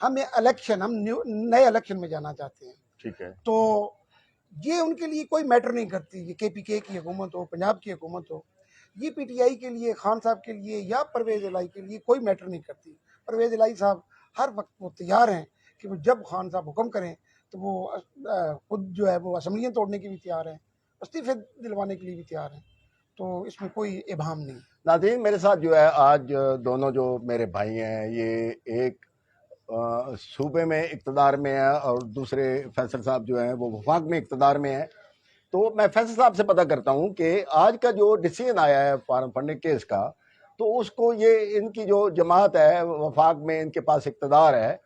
ہم نئے الیکشن میں جانا چاہتے ہیں. ٹھیک ہے. تو یہ ان کے لیے کوئی میٹر نہیں کرتی، یہ کے پی کے کی حکومت ہو، پنجاب کی حکومت ہو، یہ پی ٹی آئی کے لیے، خان صاحب کے لیے یا پرویز الہی کے لیے کوئی میٹر نہیں کرتی. پرویز الہی صاحب ہر وقت وہ تیار ہیں کہ وہ جب خان صاحب حکم کریں تو وہ خود جو ہے وہ اسمبلیاں توڑنے کے بھی تیار ہیں، استعفے دلوانے کے لیے بھی تیار ہیں. تو اس میں کوئی ابہام نہیں. ناظرین، میرے ساتھ جو ہے آج دونوں جو میرے بھائی ہیں، یہ ایک صوبے میں اقتدار میں ہے اور دوسرے فیصل صاحب جو ہیں وہ وفاق میں اقتدار میں ہیں. تو میں فیصل صاحب سے پتہ کرتا ہوں کہ آج کا جو ڈیسیژن آیا ہے فارم فنڈنگ کیس کا، تو اس کو یہ ان کی جو جماعت ہے وفاق میں، ان کے پاس اقتدار ہے،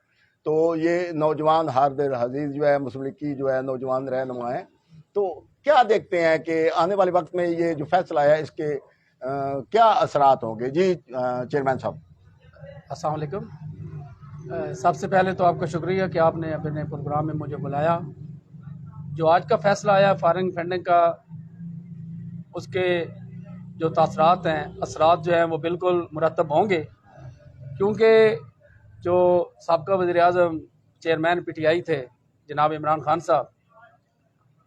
تو یہ نوجوان حاضر عزیز جو ہے مسلم لیگ کی جو ہے نوجوان رہنما ہیں، تو کیا دیکھتے ہیں کہ آنے والے وقت میں یہ جو فیصلہ آیا اس کے کیا اثرات ہوں گے؟ جی چیئرمین صاحب. السلام علیکم. سب سے پہلے تو آپ کا شکریہ کہ آپ نے اپنے پروگرام میں مجھے بلایا. جو آج کا فیصلہ آیا فارم فنڈنگ کا، اس کے جو تاثرات ہیں، اثرات جو ہیں وہ بالکل مرتب ہوں گے، کیونکہ جو سابقہ وزیر اعظم چیئرمین پی ٹی آئی تھے جناب عمران خان صاحب،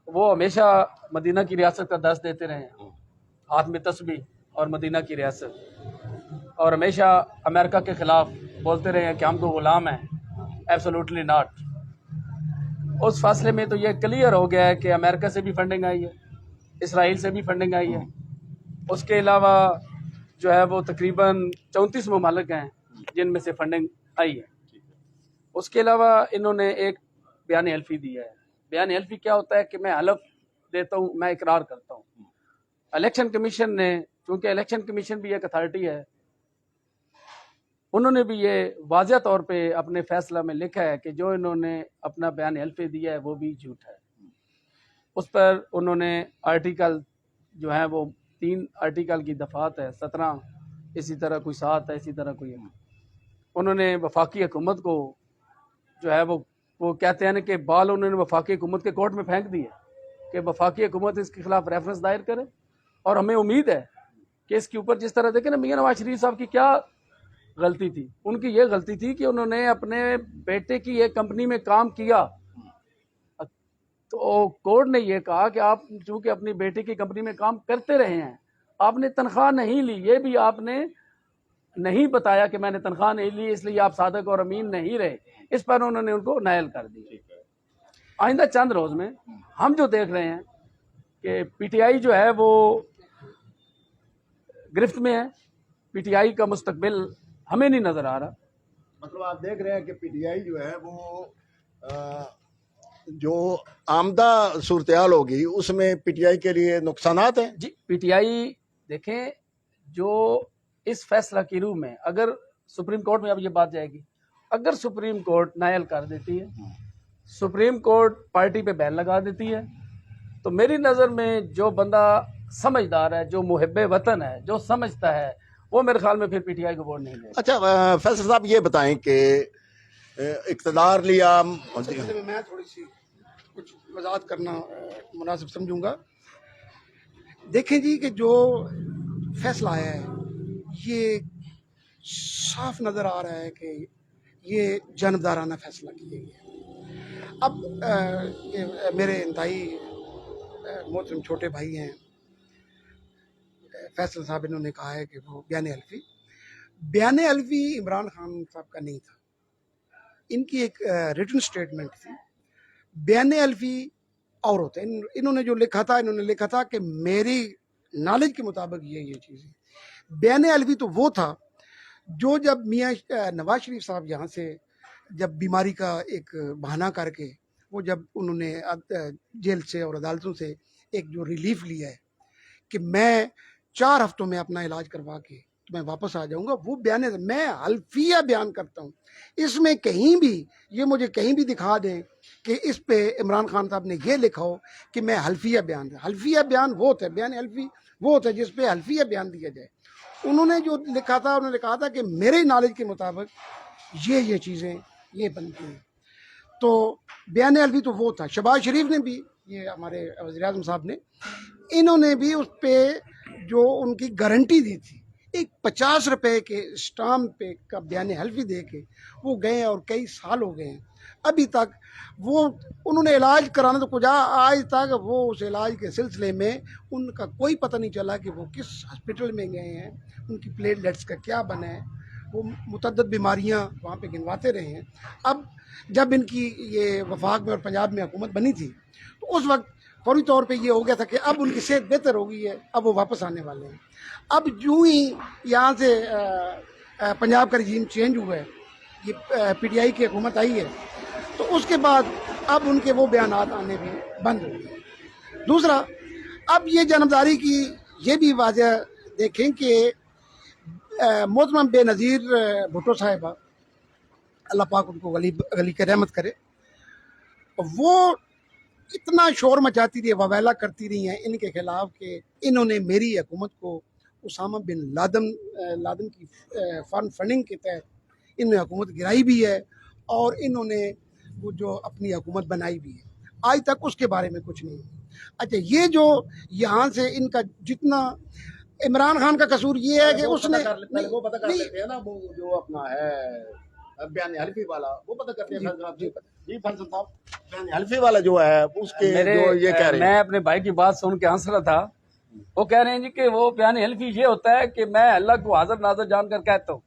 وہ ہمیشہ مدینہ کی ریاست کا درس دیتے رہے ہیں، ہاتھ میں تسبیح اور مدینہ کی ریاست، اور ہمیشہ امریکہ کے خلاف بولتے رہے ہیں کہ ہم تو غلام ہیں. Absolutely not. اس فاصلے میں تو یہ کلیئر ہو گیا ہے کہ امریکہ سے بھی فنڈنگ آئی ہے، اسرائیل سے بھی فنڈنگ آئی ہے. اس کے علاوہ جو ہے وہ تقریباً 34 ممالک ہیں جن میں سے فنڈنگ آئی ہے. اس کے علاوہ انہوں نے ایک بیان حلفی دیا ہے. بیان حلفی کیا ہوتا ہے کہ میں حلف دیتا ہوں، میں اقرار کرتا ہوں. الیکشن کمیشن نے، چونکہ الیکشن کمیشن بھی ایک اتھارٹی ہے، انہوں نے بھی یہ واضح طور پہ اپنے فیصلہ میں لکھا ہے کہ جو انہوں نے اپنا بیان حلفی دیا ہے وہ بھی جھوٹ ہے. اس پر انہوں نے آرٹیکل جو ہیں وہ 3 آرٹیکل کی دفعات ہے، 17، اسی طرح کوئی 7 ہے، اسی طرح کوئی ہے. انہوں نے وفاقی حکومت کو جو ہے وہ کہتے ہیں کہ بال انہوں نے وفاقی حکومت کے کورٹ میں پھینک دیے کہ وفاقی حکومت اس کے خلاف ریفرنس دائر کرے. اور ہمیں امید ہے کہ اس کے اوپر جس طرح دیکھیں نا، میاں نواز شریف صاحب کی کیا غلطی تھی؟ ان کی یہ غلطی تھی کہ انہوں نے اپنے بیٹے کی ایک کمپنی میں کام کیا، تو کورٹ نے یہ کہا کہ آپ چونکہ اپنی بیٹے کی کمپنی میں کام کرتے رہے ہیں، آپ نے تنخواہ نہیں لی، یہ بھی آپ نے نہیں بتایا کہ میں نے تنخواہ نہیں لی، اس لیے آپ صادق اور امین نہیں رہے. اس پر انہوں نے ان کو نائل کر دی. آئندہ چند روز میں ہم جو دیکھ رہے ہیں کہ پی ٹی آئی جو ہے وہ گرفت میں ہے. پی ٹی آئی کا مستقبل ہمیں نہیں نظر آ رہا. مطلب آپ دیکھ رہے ہیں کہ پی ٹی آئی جو ہے وہ جو آمدہ صورتحال ہوگی اس میں پی ٹی آئی کے لیے نقصانات ہیں. جی، پی ٹی آئی دیکھیں، جو اس فیصلہ کی روح میں اگر سپریم کورٹ میں اب یہ بات جائے گی، اگر سپریم کورٹ نائل کر دیتی ہے، سپریم کورٹ پارٹی پہ بین لگا دیتی ہے، تو میری نظر میں جو بندہ سمجھدار ہے، جو محب وطن ہے، جو سمجھتا ہے، وہ میرے خیال میں پھر پی ٹی آئی کو ووٹ نہیں دے گا. اچھا فیصل صاحب یہ بتائیں کہ اقتدار لیا. میں تھوڑی سی کچھ وضاحت کرنا مناسب سمجھوں گا. دیکھیں جی کہ جو فیصلہ آیا ہے یہ صاف نظر آ رہا ہے کہ یہ جانبدارانہ فیصلہ کیا گیا. اب میرے انتہائی محترم چھوٹے بھائی ہیں فیصل صاحب، انہوں نے کہا ہے کہ وہ بیان حلفی عمران خان صاحب کا نہیں تھا، ان کی ایک ریٹن سٹیٹمنٹ تھی. بیان حلفی اور ہوتا ہے، انہوں نے جو لکھا تھا کہ میری نالج کے مطابق یہ چیزیں. بیان حلفی تو وہ تھا جو جب میاں نواز شریف صاحب یہاں سے جب بیماری کا ایک بہانہ کر کے وہ جب انہوں نے جیل سے اور عدالتوں سے ایک جو ریلیف لیا ہے کہ میں 4 ہفتوں میں اپنا علاج کروا کے تو میں واپس آ جاؤں گا، وہ بیان ہے. میں حلفیہ بیان کرتا ہوں. اس میں کہیں بھی یہ مجھے کہیں بھی دکھا دیں کہ اس پہ عمران خان صاحب نے یہ لکھا ہو کہ میں حلفیہ بیان وہ ہوتا ہے، بیان حلفی وہ ہوتا ہے جس پہ حلفیہ بیان دیا جائے. انہوں نے جو لکھا تھا، انہوں نے کہا تھا کہ میرے نالج کے مطابق یہ چیزیں یہ بنتی ہیں. تو بیان حلفی تو وہ تھا. شہباز شریف نے بھی، یہ ہمارے وزیر اعظم صاحب نے، انہوں نے بھی اس پہ جو ان کی گارنٹی دی تھی ایک 50 روپے کے اسٹامپ پہ کا بیان حلفی دے کے وہ گئے اور کئی سال ہو گئے ہیں ابھی تک وہ انہوں نے علاج کرانا تو کجا آج تک وہ اس علاج کے سلسلے میں ان کا کوئی پتہ نہیں چلا کہ وہ کس ہاسپٹل میں گئے ہیں، ان کی پلیٹلیٹس کا کیا بنا ہے، وہ متعدد بیماریاں وہاں پہ گنواتے رہے ہیں۔ اب جب ان کی یہ وفاق میں اور پنجاب میں حکومت بنی تھی تو اس وقت فوری طور پہ یہ ہو گیا تھا کہ اب ان کی صحت بہتر ہو گئی ہے، اب وہ واپس آنے والے ہیں۔ اب جو ہی یہاں سے پنجاب کا رجیم چینج ہوا ہے، یہ پی ٹی آئی کی حکومت آئی ہے، تو اس کے بعد اب ان کے وہ بیانات آنے بھی بند ہو گئے۔ دوسرا، اب یہ جانبداری کی یہ بھی واضح دیکھیں کہ محترم بے نظیر بھٹو صاحبہ، اللہ پاک ان کو غلی کی رحمت کرے، وہ اتنا شور مچاتی رہی، وویلا کرتی رہی ہیں ان کے خلاف کہ انہوں نے میری حکومت کو اسامہ بن لادن کی فارن فنڈنگ کے تحت انہوں نے حکومت گرائی بھی ہے اور انہوں نے وہ جو اپنی حکومت بنائی بھی ہے، آج تک اس کے بارے میں کچھ نہیں۔ اچھا، یہ جو یہاں سے ان کا جتنا عمران خان کا قصور یہ ہے کہ اس نے وہ پتہ کر لیتے ہیں نا، وہ جو اپنا ہے بیان حلفی والا، وہ پتہ کرتے ہیں جی فیصل صاحب، بیان حلفی والا جو ہے اس کے جو یہ کہہ رہے ہیں، میں اپنے بھائی کی بات سن کے ہنس رہا تھا، وہ کہہ رہے ہیں جی کہ وہ بیان حلفی یہ ہوتا ہے کہ میں اللہ کو حاضر ناظر جان کر کہتا ہوں۔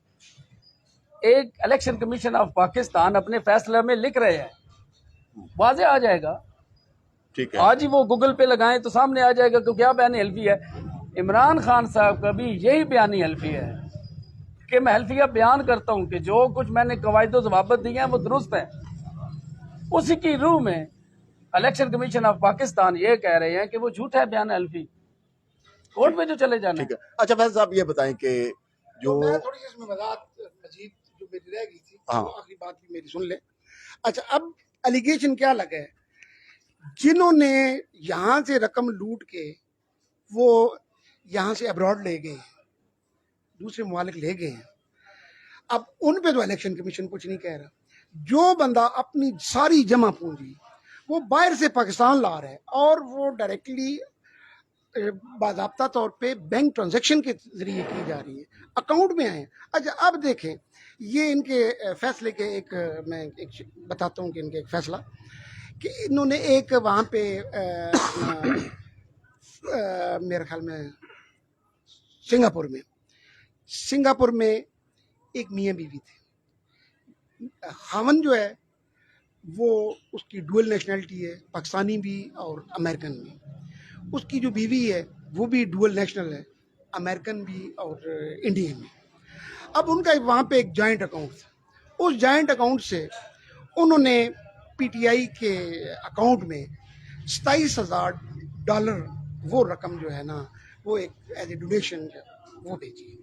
ایک الیکشن کمیشن آف پاکستان اپنے فیصلے میں لکھ رہے ہیں، واضح آ جائے گا، ٹھیک ہے، آج ہی وہ گوگل پہ لگائیں تو سامنے آ جائے گا کہ کیا بیان حلفی ہے۔ عمران خان صاحب کا بھی یہی بیانی حلفی ہے کہ میں حلفیہ بیان کرتا ہوں کہ جو کچھ میں نے قواعد و ضوابط دی ہیں وہ درست ہے۔ اسی کی روح میں الیکشن کمیشن آف پاکستان یہ کہہ رہے ہیں کہ وہ جھوٹ ہے بیان حلفی، کورٹ میں جو چلے جانا۔ ٹھیک ہے۔ اچھا فیصل صاحب یہ بتائیں کہ جو میں تھوڑی سی اس میں وضاحت مزید جو میری رہ گئی تھی، ہاں، وہ آخری بات بھی میری سن لیں۔ اچھا، اب الیگیشن کیا لگا ہے؟ جنہوں نے یہاں سے رقم لوٹ کے وہ یہاں سے ابراڈ لے گئے ہیں، دوسرے ممالک لے گئے ہیں، اب ان پہ تو الیکشن کمیشن کچھ نہیں کہہ رہا۔ جو بندہ اپنی ساری جمع پونجی وہ باہر سے پاکستان لا رہا ہے اور وہ ڈائریکٹلی باضابطہ طور پہ بینک ٹرانزیکشن کے ذریعے کی جا رہی ہے، اکاؤنٹ میں آئے ہیں۔ اچھا، اب دیکھیں یہ ان کے فیصلے کے میں ایک بتاتا ہوں کہ ان کے ایک فیصلہ کہ انہوں نے ایک وہاں پہ میرے خیال میں سنگاپور میں ایک میاں بیوی تھے، خاوند جو ہے وہ اس کی ڈوئل نیشنلٹی ہے، پاکستانی بھی اور امریکن بھی، اس کی جو بیوی ہے وہ بھی ڈوئل نیشنل ہے، امریکن بھی اور انڈین بھی۔ اب ان کا وہاں پہ ایک جوائنٹ اکاؤنٹ تھا، اس جوائنٹ اکاؤنٹ سے انہوں نے پی ٹی آئی کے اکاؤنٹ میں $27,000 وہ رقم جو ہے نا وہ ایک ایز اے ڈونیشن وہ بھیجی۔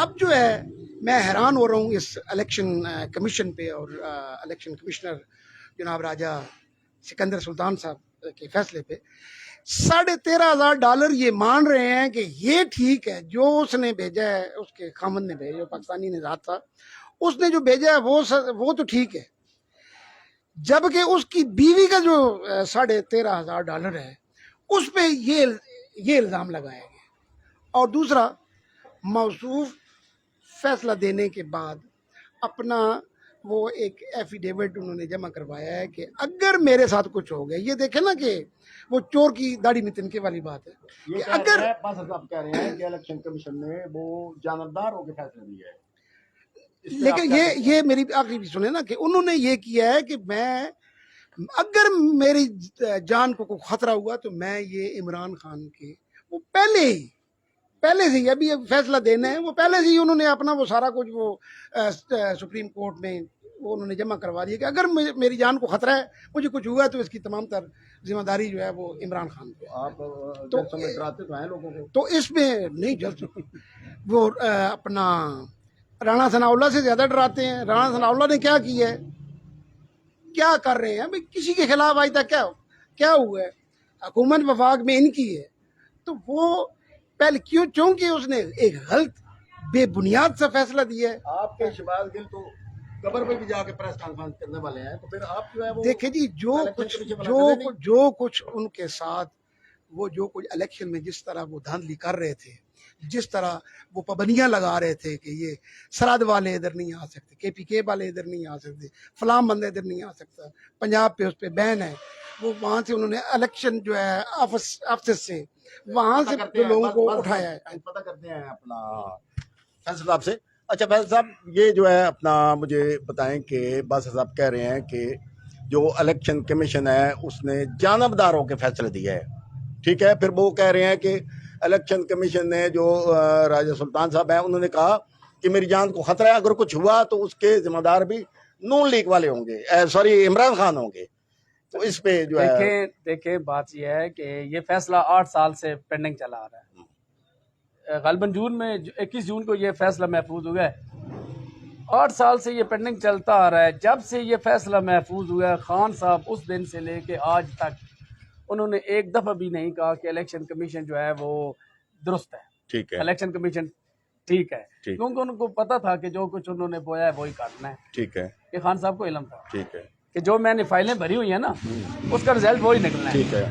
اب جو ہے میں حیران ہو رہا ہوں اس الیکشن کمیشن پہ اور الیکشن کمشنر جناب راجہ سکندر سلطان صاحب کے فیصلے پہ۔ $13,500 یہ مان رہے ہیں کہ یہ ٹھیک ہے، جو اس نے بھیجا ہے، اس کے خامن نے بھیجا، جو پاکستانی نے ذات تھا، اس نے جو بھیجا ہے وہ تو ٹھیک ہے، جبکہ اس کی بیوی کا جو $13,500 ہے اس پہ یہ الزام لگایا گیا۔ اور دوسرا، موصوف فیصلہ دینے کے بعد اپنا وہ ایک ایفیڈیوٹ انہوں نے جمع کروایا ہے کہ اگر میرے ساتھ کچھ ہو گیا، یہ دیکھیں نا کہ وہ چور کی داڑھی میں تنکے والی بات ہے کہ اگر صاحب کہہ رہے ہیں کہ الیکشن کمیشن نے وہ جانبدار ہو کے فیصلہ دیا ہے، لیکن یہ میری آخری بھی سنیں نا کہ انہوں نے یہ کیا ہے کہ میں اگر میری جان کو کوئی خطرہ ہوا تو میں یہ عمران خان کے وہ پہلے سے ہی ابھی فیصلہ دینا ہے، وہ پہلے سے ہی انہوں نے اپنا وہ سارا کچھ وہ سپریم کورٹ میں وہ انہوں نے جمع کروا دیا کہ اگر میری جان کو خطرہ ہے، مجھے کچھ ہوا ہے تو اس کی تمام تر ذمہ داری جو ہے وہ عمران خان کو۔ آپ ڈراتے تو ہیں لوگوں کو، تو اس میں نہیں جلد وہ اپنا رانا ثناء اللہ سے زیادہ ڈراتے ہیں۔ رانا ثناء اللہ نے کیا کیا ہے، کیا کر رہے ہیں بھائی، کسی کے خلاف آج تک کیا ہوا ہے؟ حکومت وفاق میں ان کی ہے، تو وہ پہلے کیوں، چونکہ اس نے ایک غلط بے بنیاد سا فیصلہ دیا ہے۔ آپ کے شہباز گل تو قبر پہ بھی جا کے پریس کانفرنس کرنے والے ہیں، تو پھر آپ جو ہے وہ دیکھیں جی جو کچھ ان کے ساتھ وہ جو کچھ الیکشن میں جس طرح وہ دھاندلی کر رہے تھے، جس طرح وہ پابندیاں لگا رہے تھے کہ یہ سرحد والے ادھر نہیں آ سکتے, KPK والے ادھر نہیں آ سکتے, فلاں بندے ادھر نہیں آ سکتا, پنجاب پہ اس پہ بین ہے, وہ وہاں سے انہوں نے الیکشن جو ہے آفس سے وہاں سے جو لوگوں کو اٹھایا ہے. پتہ کرتے ہیں اپنا فیصل صاحب سے. اچھا فیصل صاحب, یہ جو ہے اپنا مجھے بتائیں کہ باسط صاحب کہہ رہے ہیں کہ جو الیکشن کمیشن ہے اس نے جانبداروں کے فیصلے دیے ہے, ٹھیک ہے. پھر وہ کہہ رہے ہیں کہ الیکشن کمیشن نے جو راجہ سلطان صاحب ہیں انہوں نے کہا کہ میری جان کو خطرہ ہے, اگر کچھ ہوا تو اس کے ذمہ دار بھی نون لیگ والے ہوں گے, سوری عمران خان ہوں گے. تو اس پہ جو ہے دیکھیں بات یہ ہے کہ یہ فیصلہ 8 سال سے پینڈنگ چلا آ رہا ہے. غالباً جون میں 21 جون کو یہ فیصلہ محفوظ ہوا ہے. 8 سال سے یہ پینڈنگ چلتا آ رہا ہے. جب سے یہ فیصلہ محفوظ ہوا ہے, خان صاحب اس دن سے لے کے آج تک انہوں نے ایک دفعہ بھی نہیں کہا کہ الیکشن کمیشن جو ہے وہ درست ہے, ٹھیک ہے, الیکشن کمیشن ٹھیک ہے, کیونکہ ان کو پتا تھا کہ جو کچھ انہوں نے بویا ہے وہی کرنا ہے. ٹھیک ہے, یہ خان صاحب کو علم تھا ٹھیک ہے, کہ جو میں نے فائلیں بھری ہوئی ہیں نا اس کا رزلٹ وہی نکلنا ہے. ٹھیک ہے.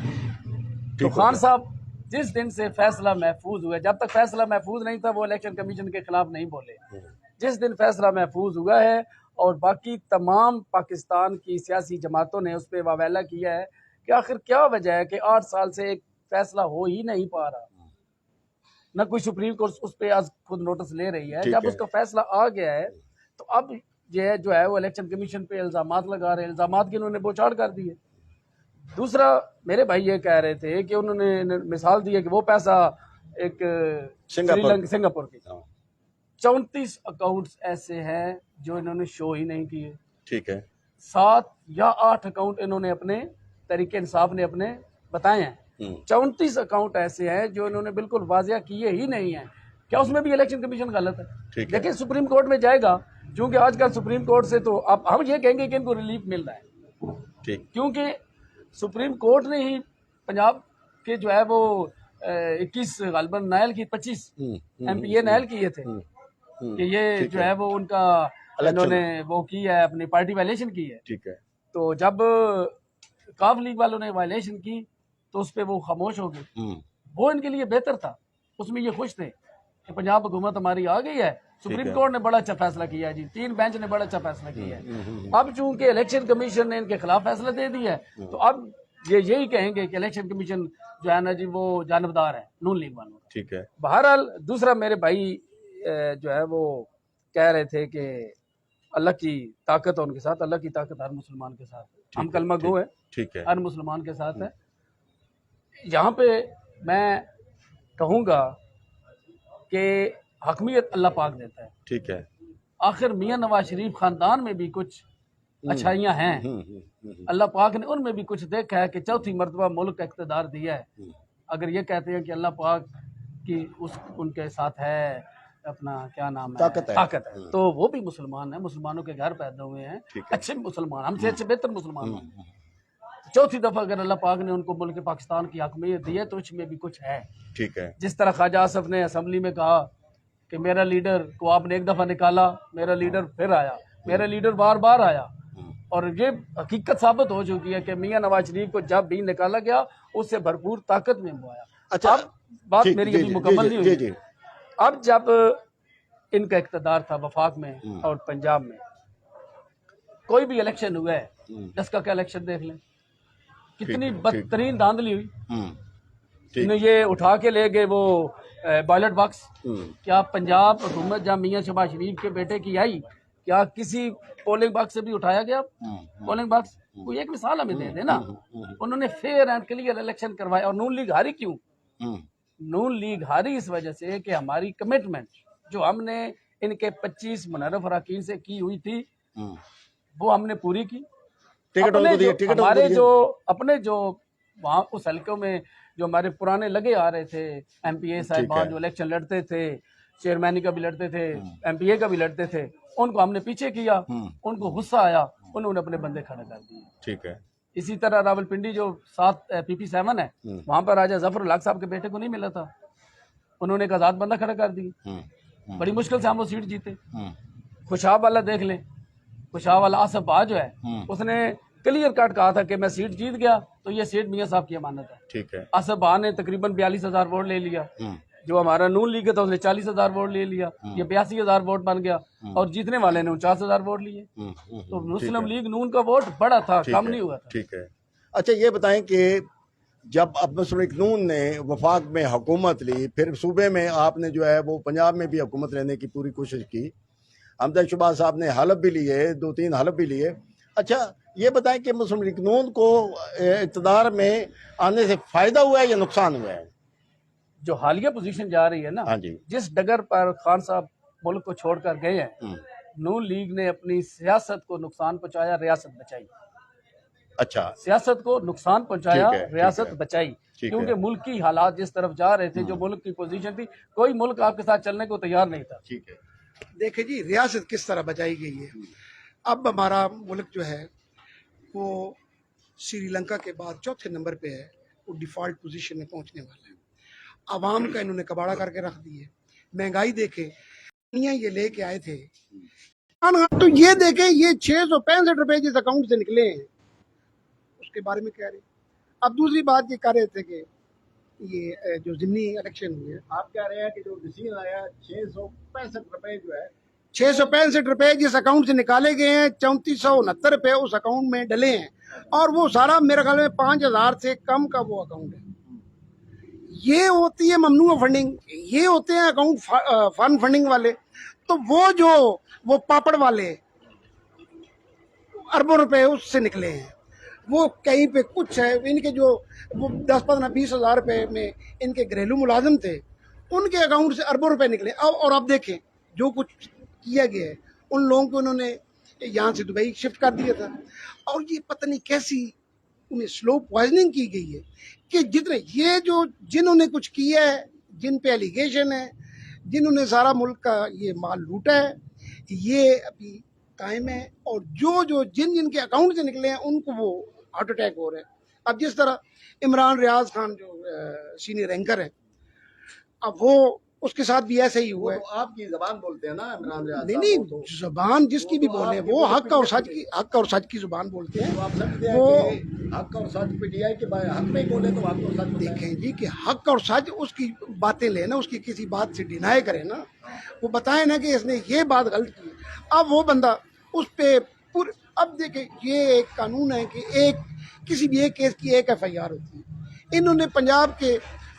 تو خان صاحب جس دن سے فیصلہ محفوظ ہوا ہے, جب تک فیصلہ محفوظ نہیں تھا وہ الیکشن کمیشن کے خلاف نہیں بولے. جس دن فیصلہ محفوظ ہوا ہے اور باقی تمام پاکستان کی سیاسی جماعتوں نے اس پہ واویلا کیا ہے کہ آخر کیا وجہ ہے کہ 8 سال سے ایک فیصلہ ہو ہی نہیں پا رہا, نہ کوئی سپریم کورٹ اس پہ آج خود نوٹس لے رہی ہے. جب اس کا فیصلہ آ گیا ہے تو اب یہ جو ہے وہ الیکشن کمیشن پہ الزامات لگا رہے ہیں, الزامات کی انہوں نے بوچھاڑ کر دی ہے. دوسرا میرے بھائی یہ کہہ رہے تھے کہ انہوں نے مثال دی ہے کہ وہ پیسہ ایک سنگاپور کی 34 اکاؤنٹس ایسے ہیں جو انہوں نے شو ہی نہیں کیے. ٹھیک ہے, 7 یا 8 اکاؤنٹ انہوں نے اپنے تحریک انصاف نے اپنے بتائے ہیں. 34 اکاؤنٹ ایسے ہیں جو انہوں نے بالکل واضح کیے ہی نہیں ہیں. کیا اس میں بھی الیکشن کمیشن غلط ہے؟ دیکھیں سپریم کورٹ میں جائے گا, چونکہ آج کل سپریم کورٹ سے تو اب ہم یہ کہیں گے کہ ان کو ریلیف مل رہا ہے, کیونکہ سپریم کورٹ نے ہی پنجاب کے جو ہے وہ 21 غالباً نائل کی 25 MPA نائل کیے تھے کہ یہ جو ہے وہ ان کا انہوں نے وہ کی ہے, اپنی پارٹی وائلیشن کی ہے. ٹھیک ہے. تو جب کاف لیگ والوں نے وائلیشن کی تو اس پہ وہ خاموش ہو گئے. وہ ان کے لیے بہتر تھا, اس میں یہ خوش تھے کہ پنجاب حکومت ہماری آ گئی ہے, سپریم کورٹ نے بڑا اچھا فیصلہ کیا ہے جی, 3 بینچ نے بڑا اچھا فیصلہ کیا ہے. اب چونکہ الیکشن کمیشن نے ان کے خلاف فیصلہ دے دیا ہے تو اب یہ یہی کہیں گے کہ الیکشن کمیشن جو ہے نا جی وہ جانبدار ہے نون لیگ والوں. ٹھیک ہے. بہرحال دوسرا میرے بھائی جو ہے وہ کہہ رہے تھے کہ اللہ کی طاقت ہے ان کے ساتھ, اللہ کی طاقت ہر مسلمان کے ساتھ ہے, ہم کلمہ گو ہے, ٹھیک ہے, ہر مسلمان کے ساتھ ہے. یہاں پہ میں کہوں گا کہ حکمیت اللہ پاک دیتا ہے. ٹھیک ہے. آخر میاں نواز شریف خاندان میں بھی کچھ اچھائیاں ہیں, اللہ پاک نے ان میں بھی کچھ دیکھا ہے کہ 4تھی مرتبہ ملک کا اقتدار دیا ہے. اگر یہ کہتے ہیں کہ اللہ پاک کی ان کے ساتھ ہے اپنا کیا نام ہے طاقت ہے, تو وہ بھی مسلمان ہیں, مسلمانوں کے گھر پیدا ہوئے ہیں, اچھے مسلمان, ہم سے اچھے بہتر مسلمان ہیں. 4تھی دفعہ اگر اللہ پاک نے ان کو ملک پاکستان کی حکمیت دی ہے تو اس میں بھی کچھ ہے. ٹھیک ہے. جس جس طرح خواجہ آصف نے اسمبلی میں کہا کہ میرا لیڈر کو آپ نے ایک دفعہ نکالا, میرا لیڈر پھر آیا, میرا لیڈر بار بار آیا, اور یہ حقیقت ثابت ہو چکی ہے کہ میاں نواز شریف کو جب بھی نکالا گیا اس سے بھرپور طاقت میں وہ آیا. اچھا, اب بات میری ابھی مکمل نہیں ہوئی. اب جب ان کا اقتدار تھا وفاق میں اور پنجاب میں, کوئی بھی الیکشن ہوا ہے, اس کا کیا الیکشن دیکھ لیں, کتنی بدترین دھاندلی ہوئی. انہیں یہ اٹھا کے لے گئے وہ بیلٹ باکس. کیا پنجاب حکومت جب میاں شہباز شریف کے بیٹے کی آئی, کیا کسی پولنگ باکس سے بھی اٹھایا گیا پولنگ باکس؟ کوئی ایک مثال ہمیں دے دیں نا. انہوں نے فیئر اینڈ کلیئر الیکشن کروایا. اور نون لیگ ہاری کیوں؟ نون لیگ ہاری اس وجہ سے کہ ہماری کمٹمنٹ جو ہم نے ان کے 25 منحرف اراکین سے کی ہوئی تھی وہ ہم نے پوری کی. ہمارے جو اپنے جو وہاں اس حلقوں میں جو ہمارے پرانے لگے آ رہے تھے MPA صاحبان جو الیکشن لڑتے تھے, چیئرمینی کا بھی لڑتے تھے, MPA کا بھی لڑتے تھے, ان کو ہم نے پیچھے کیا. ان کو غصہ آیا, انہوں نے اپنے بندے کھڑے کر دیے. ٹھیک ہے. اسی طرح راول پنڈی جو 7 PP7 ہے, وہاں پر راجہ ظفر الحق صاحب کے بیٹے کو نہیں ملا تھا, انہوں نے ایک آزاد بندہ کھڑا کر دیا. بڑی مشکل سے ہم وہ سیٹ جیتے. خوشاب والا دیکھ لیں, خوشاب والا آصف بھا جو ہے اس نے کلیئر کٹ کہا تھا کہ میں سیٹ جیت گیا تو یہ سیٹ میاں صاحب کی امانت ہے. ٹھیک ہے. آصف بھا نے تقریباً 42,000 ووٹ لے لیا. جو ہمارا نون لیگ تھا اس نے 40,000 ووٹ لے لیا, یہ 82,000 ووٹ بن گیا, اور جیتنے والے نے 49,000 ووٹ لیے. تو مسلم لیگ نون کا ووٹ بڑا تھا, کم نہیں ہوا تھا. ٹھیک ہے. اچھا یہ بتائیں کہ جب اب مسلم لیگ نون نے وفاق میں حکومت لی, پھر صوبے میں آپ نے جو ہے وہ پنجاب میں بھی حکومت لینے کی پوری کوشش کی, حمزہ شہباز صاحب نے حلف بھی لیے, 2-3 حلف بھی لیے. اچھا یہ بتائیں کہ مسلم لیگ نون کو اقتدار میں آنے سے فائدہ ہوا ہے یا نقصان ہوا ہے؟ جو حالیہ پوزیشن جا رہی ہے نا, ہاں جی, جس ڈگر پر خان صاحب ملک کو چھوڑ کر گئے ہیں, نون لیگ نے اپنی سیاست کو نقصان پہنچایا, ریاست بچائی. اچھا, سیاست کو نقصان پہنچایا, ٹھیک ہے, ریاست بچائی. کیونکہ ملک کی حالات جس طرف جا رہے تھے, جو ملک کی پوزیشن تھی, کوئی ملک آپ کے ساتھ چلنے کو تیار نہیں تھا. ٹھیک ہے. دیکھیں جی ریاست کس طرح بچائی گئی ہے. اب ہمارا ملک جو ہے وہ سری لنکا کے بعد چوتھے نمبر پہ ہے, وہ ڈیفالٹ پوزیشن میں پہنچنے والا ہے. عوام کا انہوں نے کباڑا کر کے رکھ دی ہے. مہنگائی دیکھیں, یہ لے کے آئے تھے تو یہ دیکھیں یہ 665 روپے جس اکاؤنٹ سے نکلے ہیں اس کے بارے میں کہہ رہے. اب دوسری بات یہ کہہ رہے تھے کہ یہ جو ضمنی الیکشن ہوئے, آپ کہہ رہے ہیں کہ جو ڈسیزن آیا 665 روپے جو ہے 665 روپے جس اکاؤنٹ سے نکالے گئے ہیں, 3469 روپے اس اکاؤنٹ میں ڈلے ہیں, اور وہ سارا میرے خیال میں 5000 سے کم کا وہ اکاؤنٹ ہے. یہ ہوتی ہے ممنوع فنڈنگ, یہ ہوتے ہیں اکاؤنٹ فن فنڈنگ والے. تو وہ پاپڑ والے اربوں روپے اس سے نکلے ہیں. وہ کہیں پہ کچھ ہے, ان کے جو وہ 10-15-20 ہزار روپے میں ان کے گھریلو ملازم تھے, ان کے اکاؤنٹ سے اربوں روپے نکلے. اور اب دیکھیں جو کچھ کیا گیا ہے, ان لوگوں کو انہوں نے یہاں سے دبئی شفٹ کر دیا تھا, اور یہ پتہ نہیں کیسی انہیں سلو پوائزننگ کی گئی ہے کہ جتنے یہ جو جنہوں نے کچھ کیا ہے, جن پہ ایلیگیشن ہے, جنہوں نے سارا ملک کا یہ مال لوٹا ہے, یہ ابھی قائم ہے. اور جو جن کے اکاؤنٹ سے نکلے ہیں ان کو وہ ہارٹ اٹیک ہو رہے ہیں. اب جس طرح عمران ریاض خان جو سینئر اینکر ہے, اب وہ اس کے ساتھ بھی ایسے ہی ہوا ہے. آپ کی زبان بولتے ہیں نا عمران ریاض نہیں, زبان جس کی بھی بولے وہ حق اور سچ کی زبان بولتے ہیں. وہ حق اور سچ پہ ڈی آئی کے حق میں بولے تو حق اور سچ دیکھیں جی کہ حق اور سچ اس کی باتیں لیں نا, اس کی کسی بات سے ڈینائی کریں نا, وہ بتائیں نا کہ اس نے یہ بات غلط کی. اب وہ بندہ اس پہ اب دیکھیں یہ ایک قانون ہے کہ کسی بھی ایک کیس کی ایک FIR ہوتی ہے. انہوں نے پنجاب کے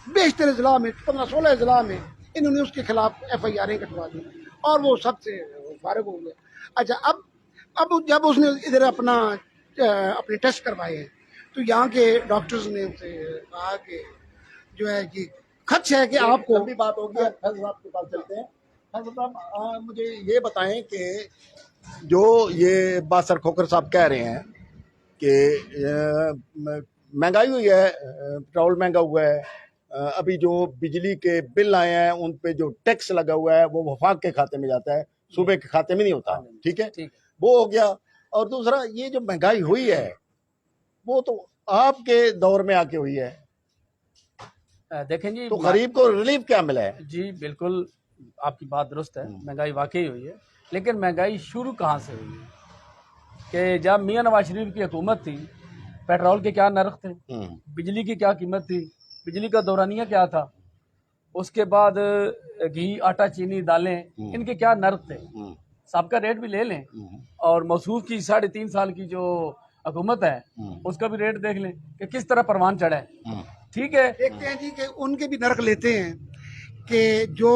بیشتر اضلاع میں 15-16 اضلاع میں انہوں نے اس کے خلاف FIRیں کٹوا دی, اور وہ سب سے فارغ ہو گیا. اچھا اب جب اس نے ادھر اپنے ٹیسٹ کروائے ہیں, تو یہاں کے ڈاکٹرز نے اسے کہا کہ جو ہے کہ خدش ہے کہ آپ کو بھی بات ہوگی. فیض صاحب کے پاس چلتے ہیں. فیض صاحب مجھے یہ بتائیں کہ جو یہ باسر کھوکھر صاحب کہہ رہے ہیں کہ مہنگائی ہوئی ہے, پٹرول مہنگا ہوا ہے, ابھی جو بجلی کے بل آئے ہیں ان پہ جو ٹیکس لگا ہوا ہے وہ وفاق کے کھاتے میں جاتا ہے, صوبے کے کھاتے میں نہیں ہوتا. ٹھیک ہے, وہ ہو گیا. اور دوسرا یہ جو مہنگائی ہوئی ہے وہ تو آپ کے دور میں آ کے ہوئی ہے. دیکھیں جی, تو غریب کو ریلیف کیا ملا ہے؟ جی بالکل آپ کی بات درست ہے, مہنگائی واقعی ہوئی ہے, لیکن مہنگائی شروع کہاں سے ہوئی ہے کہ جب میاں نواز شریف کی حکومت تھی, پیٹرول کے کیا نرخ تھے, بجلی کی کیا قیمت تھی, بجلی کا دورانیہ کیا تھا, اس کے بعد گھی, آٹا, چینی, دالیں, ان کے کیا نرخ تھے, سب کا ریٹ بھی لے لیں, اور موصوف کی 3.5 سال کی جو حکومت ہے اس کا بھی ریٹ دیکھ لیں کہ کس طرح پروان چڑھا ہے. ٹھیک ہے, دیکھتے ہیں جی کہ ان کے بھی نرخ لیتے ہیں کہ جو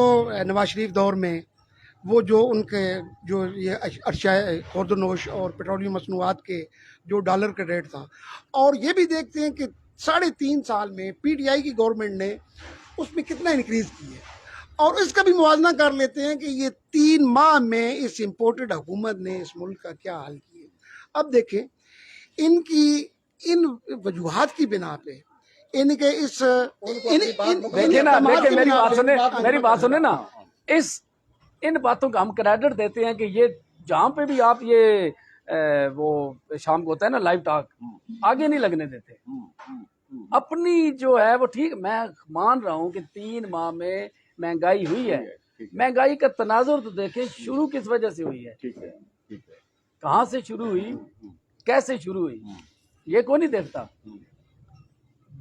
نواز شریف دور میں وہ جو ان کے جو یہ اشیاء خوردنوش اور پیٹرولیم مصنوعات کے جو ڈالر کا ریٹ تھا, اور یہ بھی دیکھتے ہیں کہ 3.5 سال میں PTI کی گورنمنٹ نے اس میں کتنا انکریز کی ہے, اور اس کا بھی موازنہ کر لیتے ہیں کہ یہ 3 ماہ میں اس امپورٹڈ حکومت نے اس ملک کا کیا حال کیا. اب دیکھیں ان وجوہات کی بنا پہ ان کے اس دیکھیں نا, میری بات سنیں نا, ان باتوں کا ہم کریڈٹ دیتے ہیں کہ یہ جہاں پہ بھی آپ یہ وہ شام کو ہوتا ہے نا لائیو ٹاک, آگے نہیں لگنے دیتے. اپنی جو ہے وہ ٹھیک, میں مان رہا ہوں کہ 3 ماہ میں مہنگائی ہوئی ہے. مہنگائی کا تناظر تو دیکھیں شروع کس وجہ سے ہوئی ہے, کہاں سے شروع ہوئی, کیسے شروع ہوئی, یہ کوئی نہیں دیکھتا.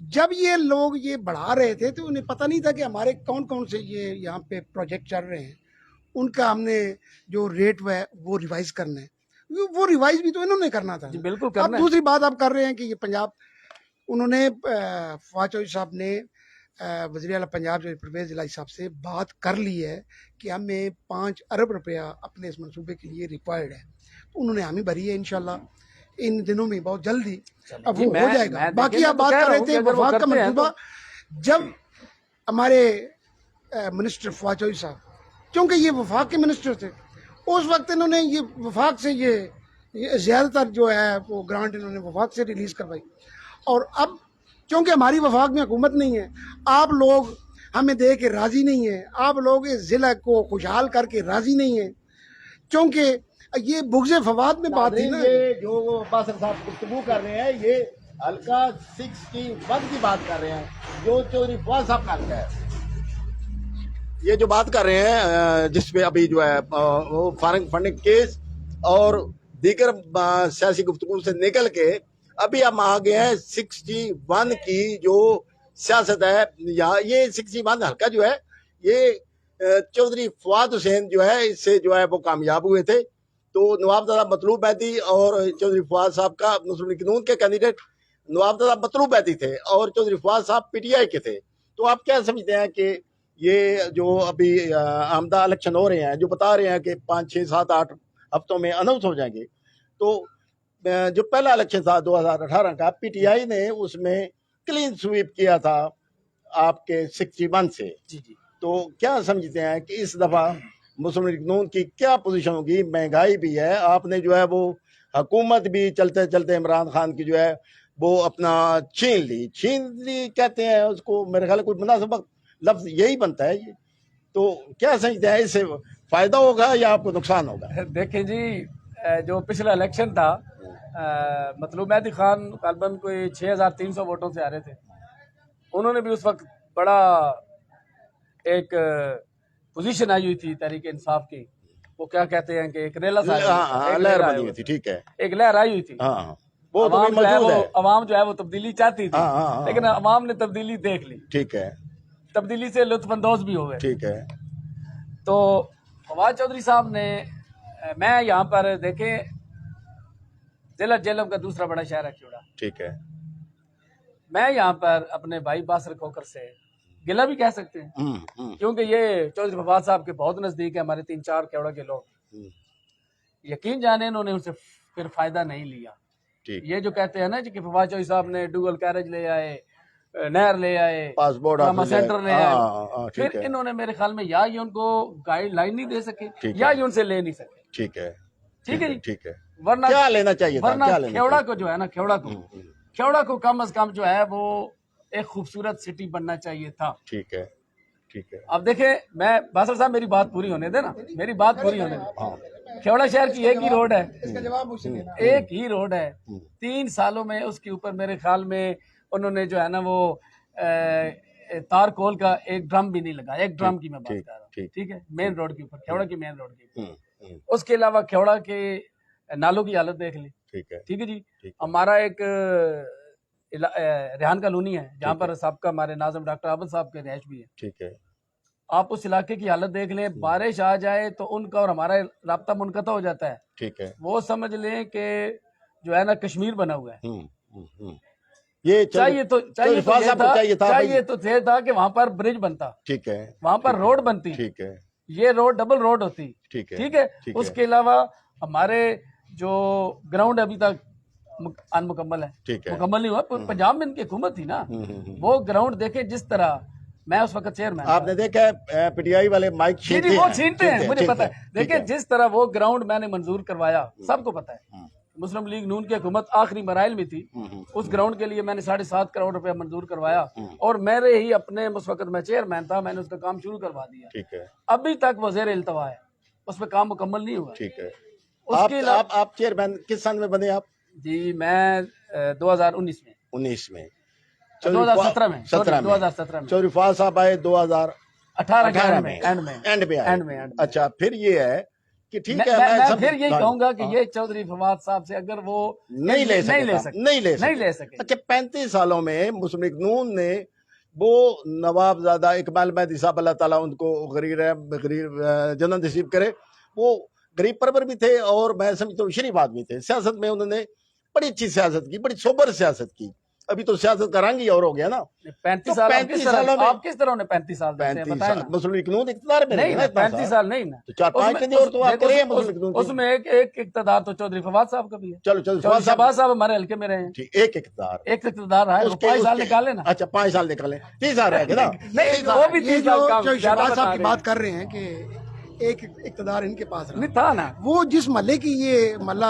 جب یہ لوگ یہ بڑھا رہے تھے تو انہیں پتہ نہیں تھا کہ ہمارے کون کون سے یہ یہاں پہ پروجیکٹ چل رہے ہیں، ان کا ہم نے جو ریٹ ہے وہ ریوائز کرنا ہے، وہ ریوائز بھی تو انہوں نے کرنا تھا۔ جی بالکل اب کرنا ہے۔ دوسری بات آپ کر رہے ہیں کہ یہ پنجاب، انہوں نے فواد چودھری صاحب نے وزیر اعلیٰ پنجاب جو پرویز الہی صاحب سے بات کر لی ہے کہ ہمیں 5 ارب روپیہ اپنے اس منصوبے کے لیے ریکوائرڈ ہے، تو انہوں نے ہمیں بھری ہے انشاءاللہ ان دنوں میں، بہت جلدی اب وہ ہو جائے گا۔ باقی آپ بات کر رہے تھے وفاق کا منصوبہ، جب ہمارے منسٹر فواد چودھری صاحب، کیونکہ یہ وفاق کے منسٹر تھے، اس وقت انہوں نے یہ وفاق سے یہ زیادہ تر جو ہے وہ گرانٹ انہوں نے وفاق سے ریلیز کروائی، اور اب چونکہ ہماری وفاق میں حکومت نہیں ہے، آپ لوگ ہمیں دے کے راضی نہیں ہیں، آپ لوگ اس ضلع کو خوشحال کر کے راضی نہیں ہیں، چونکہ یہ بغض فواد میں بات ہے نا۔ یہ جو باسر صاحب گفتگو کر رہے ہیں یہ حلقہ 61 کی بات کر رہے ہیں، جو چودھری فواد صاحب کا حلقہ ہے۔ یہ جو بات کر رہے ہیں جس پہ ابھی جو ہے وہ فارغ فنڈنگ کیس اور دیگر سیاسی گفتگو سے نکل کے ابھی ہم آ گئے ہیں 61 کی جو سیاست ہے، یہاں یہ 61 حلقہ جو ہے یہ چودھری فواد حسین جو ہے اس سے جو ہے وہ کامیاب ہوئے تھے، تو نواب زادہ مطلوب بیدی اور چودھری فواد صاحب کا مسلم لیگ نون کے کینڈیڈیٹ نواب زادہ مطلوب بیدی تھے اور چودھری فواد صاحب پی ٹی آئی کے تھے۔ تو آپ کیا سمجھتے ہیں کہ یہ جو ابھی آمدہ الیکشن ہو رہے ہیں، جو بتا رہے ہیں کہ 5 6 7 8 ہفتوں میں اناؤنس ہو جائیں گے، تو جو پہلا الیکشن تھا 2018 کا، پی ٹی آئی نے اس میں کلین سویپ کیا تھا آپ کے 61 سے، تو کیا سمجھتے ہیں کہ اس دفعہ مسلم لیگ نون کی کیا پوزیشن ہوگی؟ مہنگائی بھی ہے، آپ نے جو ہے وہ حکومت بھی چلتے چلتے عمران خان کی جو ہے وہ اپنا چھین لی کہتے ہیں اس کو، میرے خیال کوئی مناسب لفظ یہی بنتا ہے یہ، تو کیا سمجھتے ہیں اس سے فائدہ ہوگا یا آپ کو نقصان ہوگا؟ دیکھیں جی، جو پچھلا الیکشن تھا مطلوب مہدی خان غالباً کوئی 6300 ووٹوں سے آ رہے تھے، انہوں نے بھی اس وقت بڑا ایک پوزیشن آئی ہوئی تھی تحریک انصاف کی، وہ کیا کہتے ہیں کہ ایک ریلا لہر بنی ہوئی تھی، ٹھیک ہے، ایک لہر آئی ہوئی تھی، وہ تو عوام جو ہے موجود ہے، عوام جو ہے وہ تبدیلی چاہتی تھی، لیکن عوام نے تبدیلی دیکھ لی، ٹھیک ہے، تبدیلی سے لطف اندوز بھی ہوئے، ٹھیک ہے۔ تو فواد چودھری صاحب نے، میں یہاں پر دیکھیں ضلع جہلم کا دوسرا بڑا شہر ہے کھیوڑا، ٹھیک ہے، میں یہاں پر اپنے بھائی باسر کھوکر سے گلہ بھی کہہ سکتے ہیں، کیونکہ یہ چودھری فواد صاحب کے بہت نزدیک ہے، ہمارے 3 4 کھیوڑا کے لوگ، یقین جانے انہوں نے ان سے پھر فائدہ نہیں لیا۔ یہ جو کہتے ہیں نا کہ فواد چودھری صاحب نے ڈوگل کیریج لے آئے، نہر لے آئے، پاسپورٹ سینٹر لے آئے، پھر انہوں نے میرے خیال میں یا یہ ان کو گائیڈ لائن نہیں دے سکے یا یہ ان سے لے نہیں سکے، ٹھیک ہے، ٹھیک ہے جی، ٹھیک ہے، ورنہ کیا لینا چاہیے تھا؟ کھیوڑا کو جو ہے نا، کھیوڑا کو کم از کم جو ہے وہ ایک خوبصورت سٹی بننا چاہیے تھا، ٹھیک ہے، ٹھیک ہے۔ اب دیکھیں، میں باسر صاحب میری بات پوری ہونے دے نا، میری بات پوری ہونے دے۔ کھیوڑا شہر کی ایک ہی روڈ ہے، ایک ہی روڈ ہے، 3 سالوں میں اس کے اوپر میرے خیال میں انہوں نے جو ہے نا وہ تار کول کا ایک ڈرم بھی نہیں لگا، ایک ڈرم کی میں بات کر رہا ہوں، ٹھیک ہے، مین روڈ کے اوپر، کھیوڑا کی مین روڈ کے اوپر۔ اس کے علاوہ کھیوڑا کے نالوں کی حالت دیکھ لی، ٹھیک ہے جی، ہمارا ایک ریحان کالونی ہے جہاں پر سابقہ ہمارے ناظم ڈاکٹر عابد صاحب کے رہائش بھی ہے، ٹھیک ہے، آپ اس علاقے کی حالت دیکھ لیں، بارش آ جائے تو ان کا اور ہمارا رابطہ منقطع ہو جاتا ہے، ٹھیک ہے، وہ سمجھ لیں کہ جو ہے نا کشمیر بنا ہوا ہے۔ یہ چاہیے تو تھا کہ وہاں پر برج بنتا، ٹھیک ہے، وہاں پر روڈ بنتی، ٹھیک ہے، یہ روڈ ڈبل روڈ ہوتی، ٹھیک ہے۔ اس کے علاوہ ہمارے جو گراؤنڈ ابھی تک ان مکمل ہے، مکمل نہیں ہوا، پنجاب میں ان کی حکومت تھی نا، وہ گراؤنڈ دیکھیں جس طرح، میں اس وقت چیئرمین، آپ نے دیکھا ہے پی ٹی آئی والے مائک چھینتے ہیں، مجھے پتا ہے، دیکھیں جس طرح وہ گراؤنڈ میں نے منظور کروایا، سب کو پتا ہے، مسلم لیگ نون کی حکومت آخری مراحل میں تھی، اس گراؤنڈ کے لیے میں نے 7.5 کروڑ روپے منظور کروایا، اور میرے ہی اپنے اس وقت میں چیئرمین تھا، میں نے اس کا کام شروع کروا دیا، ابھی تک وہ زیر التوا ہے، اس پہ کام مکمل نہیں ہوا۔ ٹھیک ہے، آپ چیئرمین کس سن میں بنے آپ؟ جی میں 2019 میں، 2017 میں، 2017 میں، چودھری فواد صاحب آئے 2018 میں، اینڈ میں، اچھا، پھر یہ ہے کہ ٹھیک ہے میں پھر یہی کہوں گا کہ یہ چودھری فواد صاحب سے اگر وہ نہیں لے سکے. اچھا 35 سالوں میں مسلم لیگ نون نے وہ نواب زادہ اقبال مہدی صاحب اللہ تعالیٰ ان کو غریب جنت نصیب کرے, وہ غریب پرور بھی تھے اور میں سمجھتا ہوں شریف آدمی تھے. سیاست میں انہوں نے بڑی اچھی سیاست کی, بڑی سوبر سیاست کی. ابھی تو سیاست کا رنگ ہی اور ہو گیا نا. 35 سال آپ کس طرح نے 35 سال مسلم لیگ نون اقتدار میں نہیں 35 سال نہیں نا, 4-5 کے اور تو آپ کرے ہیں مسلم لیگ نون. اس میں ایک اقتدار تو چودھری فواد صاحب کا بھی ہے. چلو چودھری فواد صاحب ہمارے حلقے میں رہے ہیں. ایک اقتدار رہا ہے, 5 سال نکالے نا. اچھا 5 سال نکالے, 30 سال رہ گئے نا. نہیں وہ بھی 30 سال کا جو شہباز صاحب کی بات کر رہے ہیں کہ ایک اقتدار ان کے پاس نہیں تھا نا, وہ جس محلے کی یہ محلہ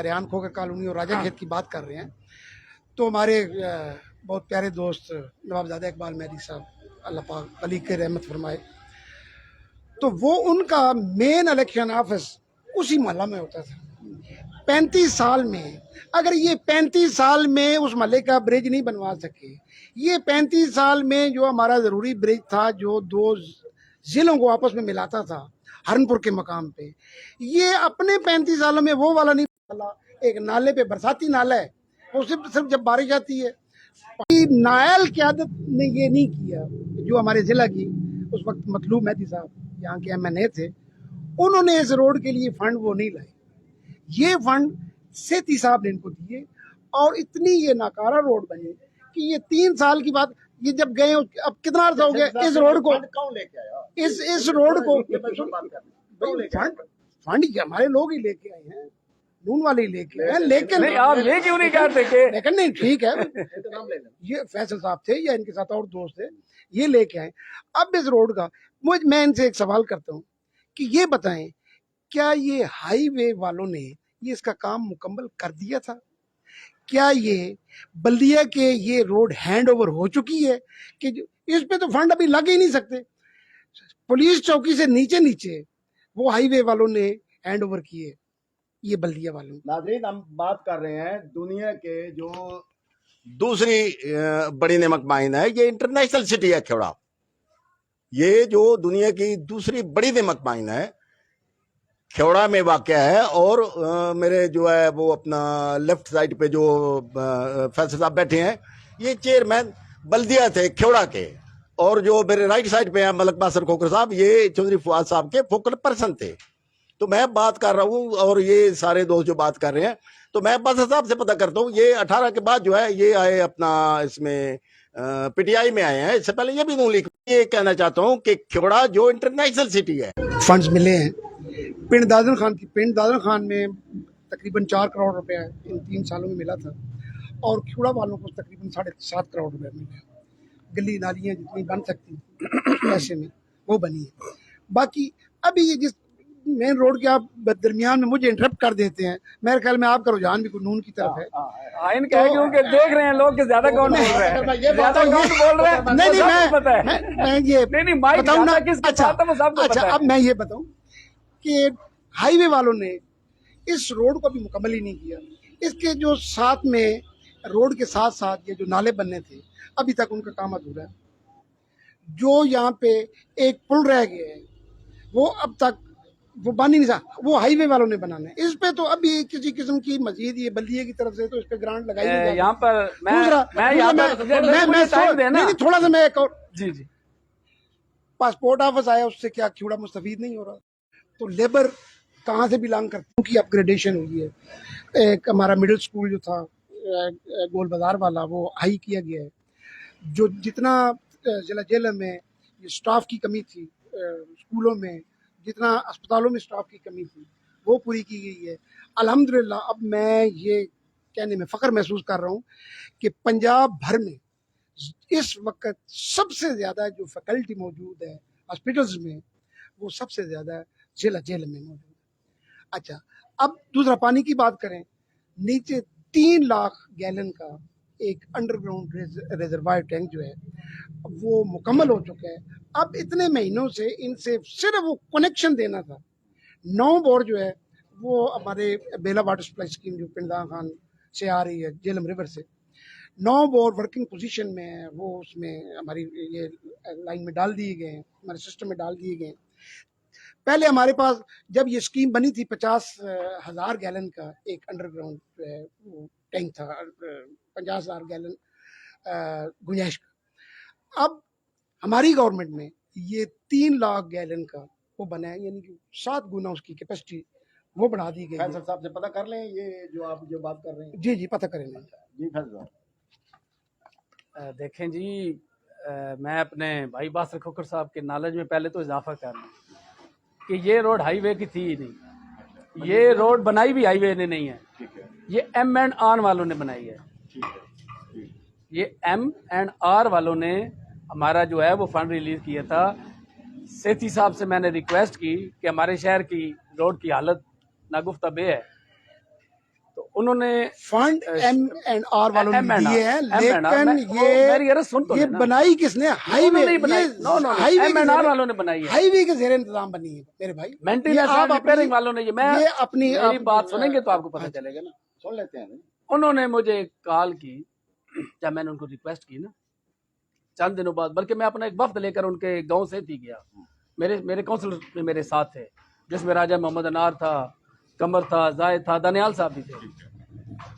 ریحان کھوکر کالونی اور راجہ کھیت کی بات کر رہے ہیں, تو ہمارے بہت پیارے دوست نواب زادہ اقبال مہدی صاحب اللہ پاک علی کے رحمت فرمائے, تو وہ ان کا مین الیکشن آفس اسی محلہ میں ہوتا تھا. 35 سال میں اگر یہ 35 سال میں اس محلے کا برج نہیں بنوا سکے, یہ 35 سال میں جو ہمارا ضروری برج تھا جو 2 ضلعوں کو آپس میں ملاتا تھا ہرنپور کے مقام پہ, یہ اپنے 35 سالوں میں وہ والا نہیں ڈالا. ایک نالے پہ برساتی نالا ہے, وہ صرف جب بارش آتی ہے. نائل قیادت نے یہ نہیں کیا جو ہمارے ضلع کی اس وقت مطلوب مہدی صاحب یہاں کے MNA تھے, انہوں نے اس روڈ کے لیے فنڈ وہ نہیں لائے. یہ فنڈ سیٹھی صاحب نے ان کو دیے اور اتنی یہ ناکارہ روڈ بنی کہ یہ 3 سال کی بات, یہ جب گئے اب کتنا عرصہ ہو گیا اس روڈ کو, اس روڈ کو فنڈ ہمارے لوگ ہی لے کے آئے ہیں, نون والے ہی لے کے آئے ہیں. لیکن آپ یہ کیوں نہیں کہتے کہ لیکن نہیں ٹھیک ہے, یہ فیصل صاحب تھے یا ان کے ساتھ اور دوست تھے, یہ لے کے آئے. اب اس روڈ کا میں ان سے ایک سوال کرتا ہوں کہ یہ بتائیں کیا یہ ہائی وے والوں نے یہ اس کا کام مکمل کر دیا تھا؟ کیا یہ بلدیہ کے یہ روڈ ہینڈ اوور ہو چکی ہے کہ اس پہ تو فنڈ ابھی لگ ہی نہیں سکتے؟ پولیس چوکی سے نیچے وہ ہائی وے والوں نے ہینڈ اوور کیے, یہ بلدیہ والوں. ناظرین ہم بات کر رہے ہیں دنیا کے جو دوسری بڑی نمک مائن ہے, یہ انٹرنیشنل سٹی ہے کھیوڑا. یہ جو دنیا کی دوسری بڑی نمک مائن ہے کھیوڑا میں واقع ہے. اور میرے جو ہے وہ اپنا لیفٹ سائڈ پہ جو فیصل صاحب بیٹھے ہیں یہ چیئرمین بلدیہ تھے کھیوڑا کے, اور جو میرے رائٹ سائڈ پہ ہیں ملک باسر کھوکر صاحب یہ چودھری فواد صاحب کے فوکل پرسن تھے. تو میں بات کر رہا ہوں اور یہ سارے دوست جو بات کر رہے ہیں, تو میں باسر صاحب سے پتہ کرتا ہوں یہ 18 کے بعد جو ہے یہ آئے اپنا اس میں PTI میں آئے ہیں. اس سے پہلے یہ بھی نون لیگ. یہ کہنا چاہتا ہوں کہ کھیوڑا جو انٹرنیشنل سٹی ہے, فنڈز ملے ہیں. پنڈ دادن خان میں تقریباً 4 کروڑ روپے ان 3 سالوں میں ملا تھا, اور کھیوڑا والوں کو تقریباً 7.5 کروڑ روپے ملے. گلی نالیاں جتنی بن سکتی ایسے میں وہ بنی ہے. باقی ابھی یہ جس مین روڈ کے آپ درمیان میں مجھے انٹرپٹ کر دیتے ہیں, میرے خیال میں آپ کا رجحان بھی نون کی طرف ہے. ان کا کیونکہ دیکھ رہے ہیں لوگ کہ زیادہ کون بول رہے ہیں, میں یہ بتاؤں نا. اچھا اب میں یہ بتاؤں کہ ہائی وے والوں نے اس روڈ کو بھی مکمل ہی نہیں کیا. اس کے جو ساتھ میں روڈ کے ساتھ ساتھ یہ جو نالے بننے تھے ابھی تک ان کا کام ادھورا ہے. جو یہاں پہ ایک پل رہ گیا ہے وہ اب تک وہ بن ہی نہیں سکتا, وہ ہائی وے والوں نے بنانا ہے. اس پہ تو ابھی کسی قسم کی مزید یہ بلدیے کی طرف سے تو اس پہ گرانٹ لگائی نہیں. یہاں پر تھوڑا سا میں ایک اور جی پاسپورٹ آفس آیا, اس سے کیا کھیوڑا مستفید نہیں ہو رہا؟ تو لیبر کہاں سے بلانگ کرتی ہے, کی اپگریڈیشن ہوئی ہے. ایک ہمارا مڈل اسکول جو تھا گول بازار والا وہ ہائی کیا گیا ہے. جو جتنا ضلع جیل میں اسٹاف کی کمی تھی, اسکولوں میں جتنا اسپتالوں میں اسٹاف کی کمی تھی وہ پوری کی گئی ہے الحمدللہ. اب میں یہ کہنے میں فخر محسوس کر رہا ہوں کہ پنجاب بھر میں اس وقت سب سے زیادہ جو فیکلٹی موجود ہے ہاسپٹلز میں وہ سب سے زیادہ ضلع جیل میں موجود ہے. اچھا اب دوسرا پانی کی بات کریں, نیچے 3 لاکھ گیلن کا ایک انڈر گراؤنڈ ریزروائر ٹینک جو ہے وہ مکمل ہو چکا ہے. اب اتنے مہینوں سے ان سے صرف وہ کنیکشن دینا تھا. 9 بور جو ہے وہ ہمارے بیلا واٹر سپلائی اسکیم جو پنڈا خان سے آ رہی ہے جیلم ریور سے, 9 بور ورکنگ پوزیشن میں ہے. وہ اس میں ہماری یہ لائن میں ڈال دیے گئے ہیں, ہمارے سسٹم میں ڈال دیے گئے ہیں. پہلے ہمارے پاس جب یہ اسکیم بنی تھی 50,000 گیلن کا ایک انڈر گراؤنڈ ٹینک تھا، 50,000 گیلن گنجائش کا. اب ہماری گورنمنٹ میں یہ 3 لاکھ گیلن کا وہ بنا ہے، یعنی کہ 7 گنا اس کی کیپیسٹی وہ بڑھا دی گئی ہے. فیصل صاحب سے پتہ کر لیں یہ جو آپ جو بات کر رہے ہیں. جی پتہ کریں گے. جی فیصل صاحب. دیکھیں جی، میں اپنے بھائی باسر کھوکھر صاحب کے نالج میں پہلے تو اضافہ کر رہا ہوں کہ یہ روڈ ہائی وے کی تھی ہی نہیں. یہ روڈ بنائی بھی ہائی وے نے نہیں ہے، یہ M&R والوں نے بنائی ہے. یہ M&R والوں نے ہمارا جو ہے وہ فنڈ ریلیز کیا تھا. سیٹھی صاحب سے میں نے ریکویسٹ کی کہ ہمارے شہر کی روڈ کی حالت ناگفتہ بے ہے، تو انہوں نے فنڈ M&R والوں نے دیے ہیں، لیکن یہ بنائی کس نے؟ ہائی وے. M&R والوں نے بنائی ہے، ہائی وے کے زیر انتظام بنی ہے میرے بھائی. مینٹیننس اینڈ ریپیئرنگ والوں نے. یہ اپنی میری بات سنیں گے تو آپ کو پتہ چلے گا نا. سن لیتے ہیں. انہوں نے مجھے کال کی جب میں نے ان کو ریکویسٹ کی نا چند دنوں بعد، بلکہ میں اپنا ایک وفد لے کر ان کے گاؤں سے تھی گیا. میرے کونسلر میں میرے ساتھ تھے، جس میں راجہ محمد انار تھا، قمر تھا، زاہد تھا، دانیال صاحب بھی تھے.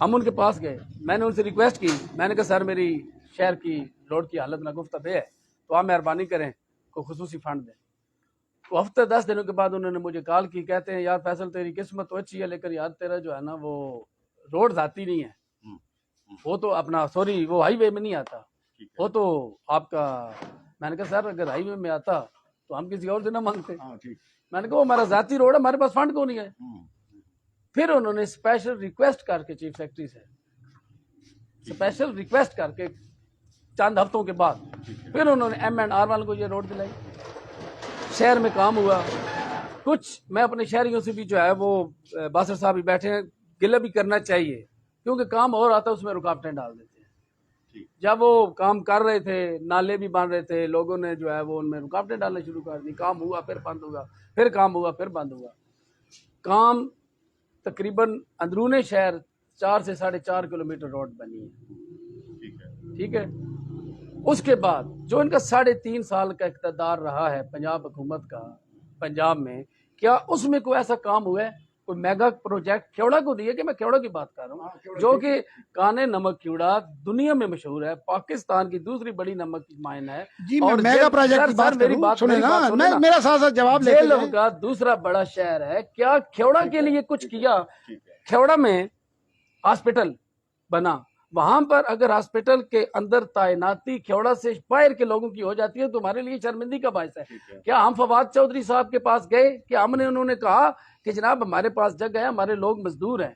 ہم ان کے پاس گئے، میں نے ان سے ریکویسٹ کی، میں نے کہا سر میری شہر کی روڈ کی حالت ناگفتہ بے ہے، تو آپ مہربانی کریں کوئی خصوصی فنڈ دیں. تو ہفتے 10 دنوں کے بعد انہوں نے مجھے کال کی، کہتے ہیں یار فیصل تیری قسمت تو اچھی ہے، لیکن یار تیرا جو ہے نا وہ روڈ ذاتی نہیں ہے، وہ تو اپنا سوری وہ ہائی وے میں نہیں آتا، وہ تو آپ کا. میں نے کہا سر اگر ہائی وے میں آتا تو ہم کسی اور سے نہ مانگتے. میں نے کہا وہ ہمارا ذاتی روڈ ہے، ہمارے پاس فنڈ کیوں نہیں ہے. پھر انہوں نے اسپیشل ریکویسٹ کر کے چیف سیکرٹری سے اسپیشل ریکویسٹ کر کے چند ہفتوں کے بعد پھر انہوں نے M&R والوں کو یہ روڈ دلائی. شہر میں کام ہوا کچھ. میں اپنے شہریوں سے بھی جو ہے وہ باسر صاحب بھی بیٹھے ہیں، گلہ بھی کرنا چاہیے کیونکہ کام اور آتا ہے اس میں رکاوٹیں ڈال دیتے ہیں. جب وہ کام کر رہے تھے، نالے بھی بن رہے تھے، لوگوں نے جو ہے وہ ان میں رکاوٹیں ڈالنا شروع کر دی. کام ہوا پھر بند ہوا، پھر کام ہوا پھر بند ہوا. کام تقریباً اندرون شہر 4 سے 4.5 کلومیٹر روڈ بنی ہے. ٹھیک ہے. اس کے بعد جو ان کا 3.5 سال کا اقتدار رہا ہے پنجاب حکومت کا پنجاب میں، کیا اس میں کوئی ایسا کام ہوا ہے؟ کوئی میگا پروجیکٹ کھیوڑا کو دیے کہ میں کھیوڑا کی بات کر رہا ہوں جو کہ کانے نمک کھیوڑا دنیا میں مشہور ہے، پاکستان کی دوسری بڑی نمک کی مائن ہے. جی میں میگا پروجیکٹ کی بات میری بات سنیں نا، میرا ساتھ ساتھ جواب لے جیلوں کا دوسرا بڑا شہر ہے. کیا کھیوڑا کے لیے کچھ کیا؟ کھیوڑا میں ہاسپٹل بنا، وہاں پر اگر ہاسپٹل کے اندر تعیناتی کھیوڑا سے باہر کے لوگوں کی ہو جاتی ہے تو ہمارے لیے شرمندگی کا باعث ہے. کیا ہم فواد چودھری صاحب کے پاس گئے کہ انہوں نے کہا کہ جناب ہمارے پاس جگہ ہے، ہمارے لوگ مزدور ہیں،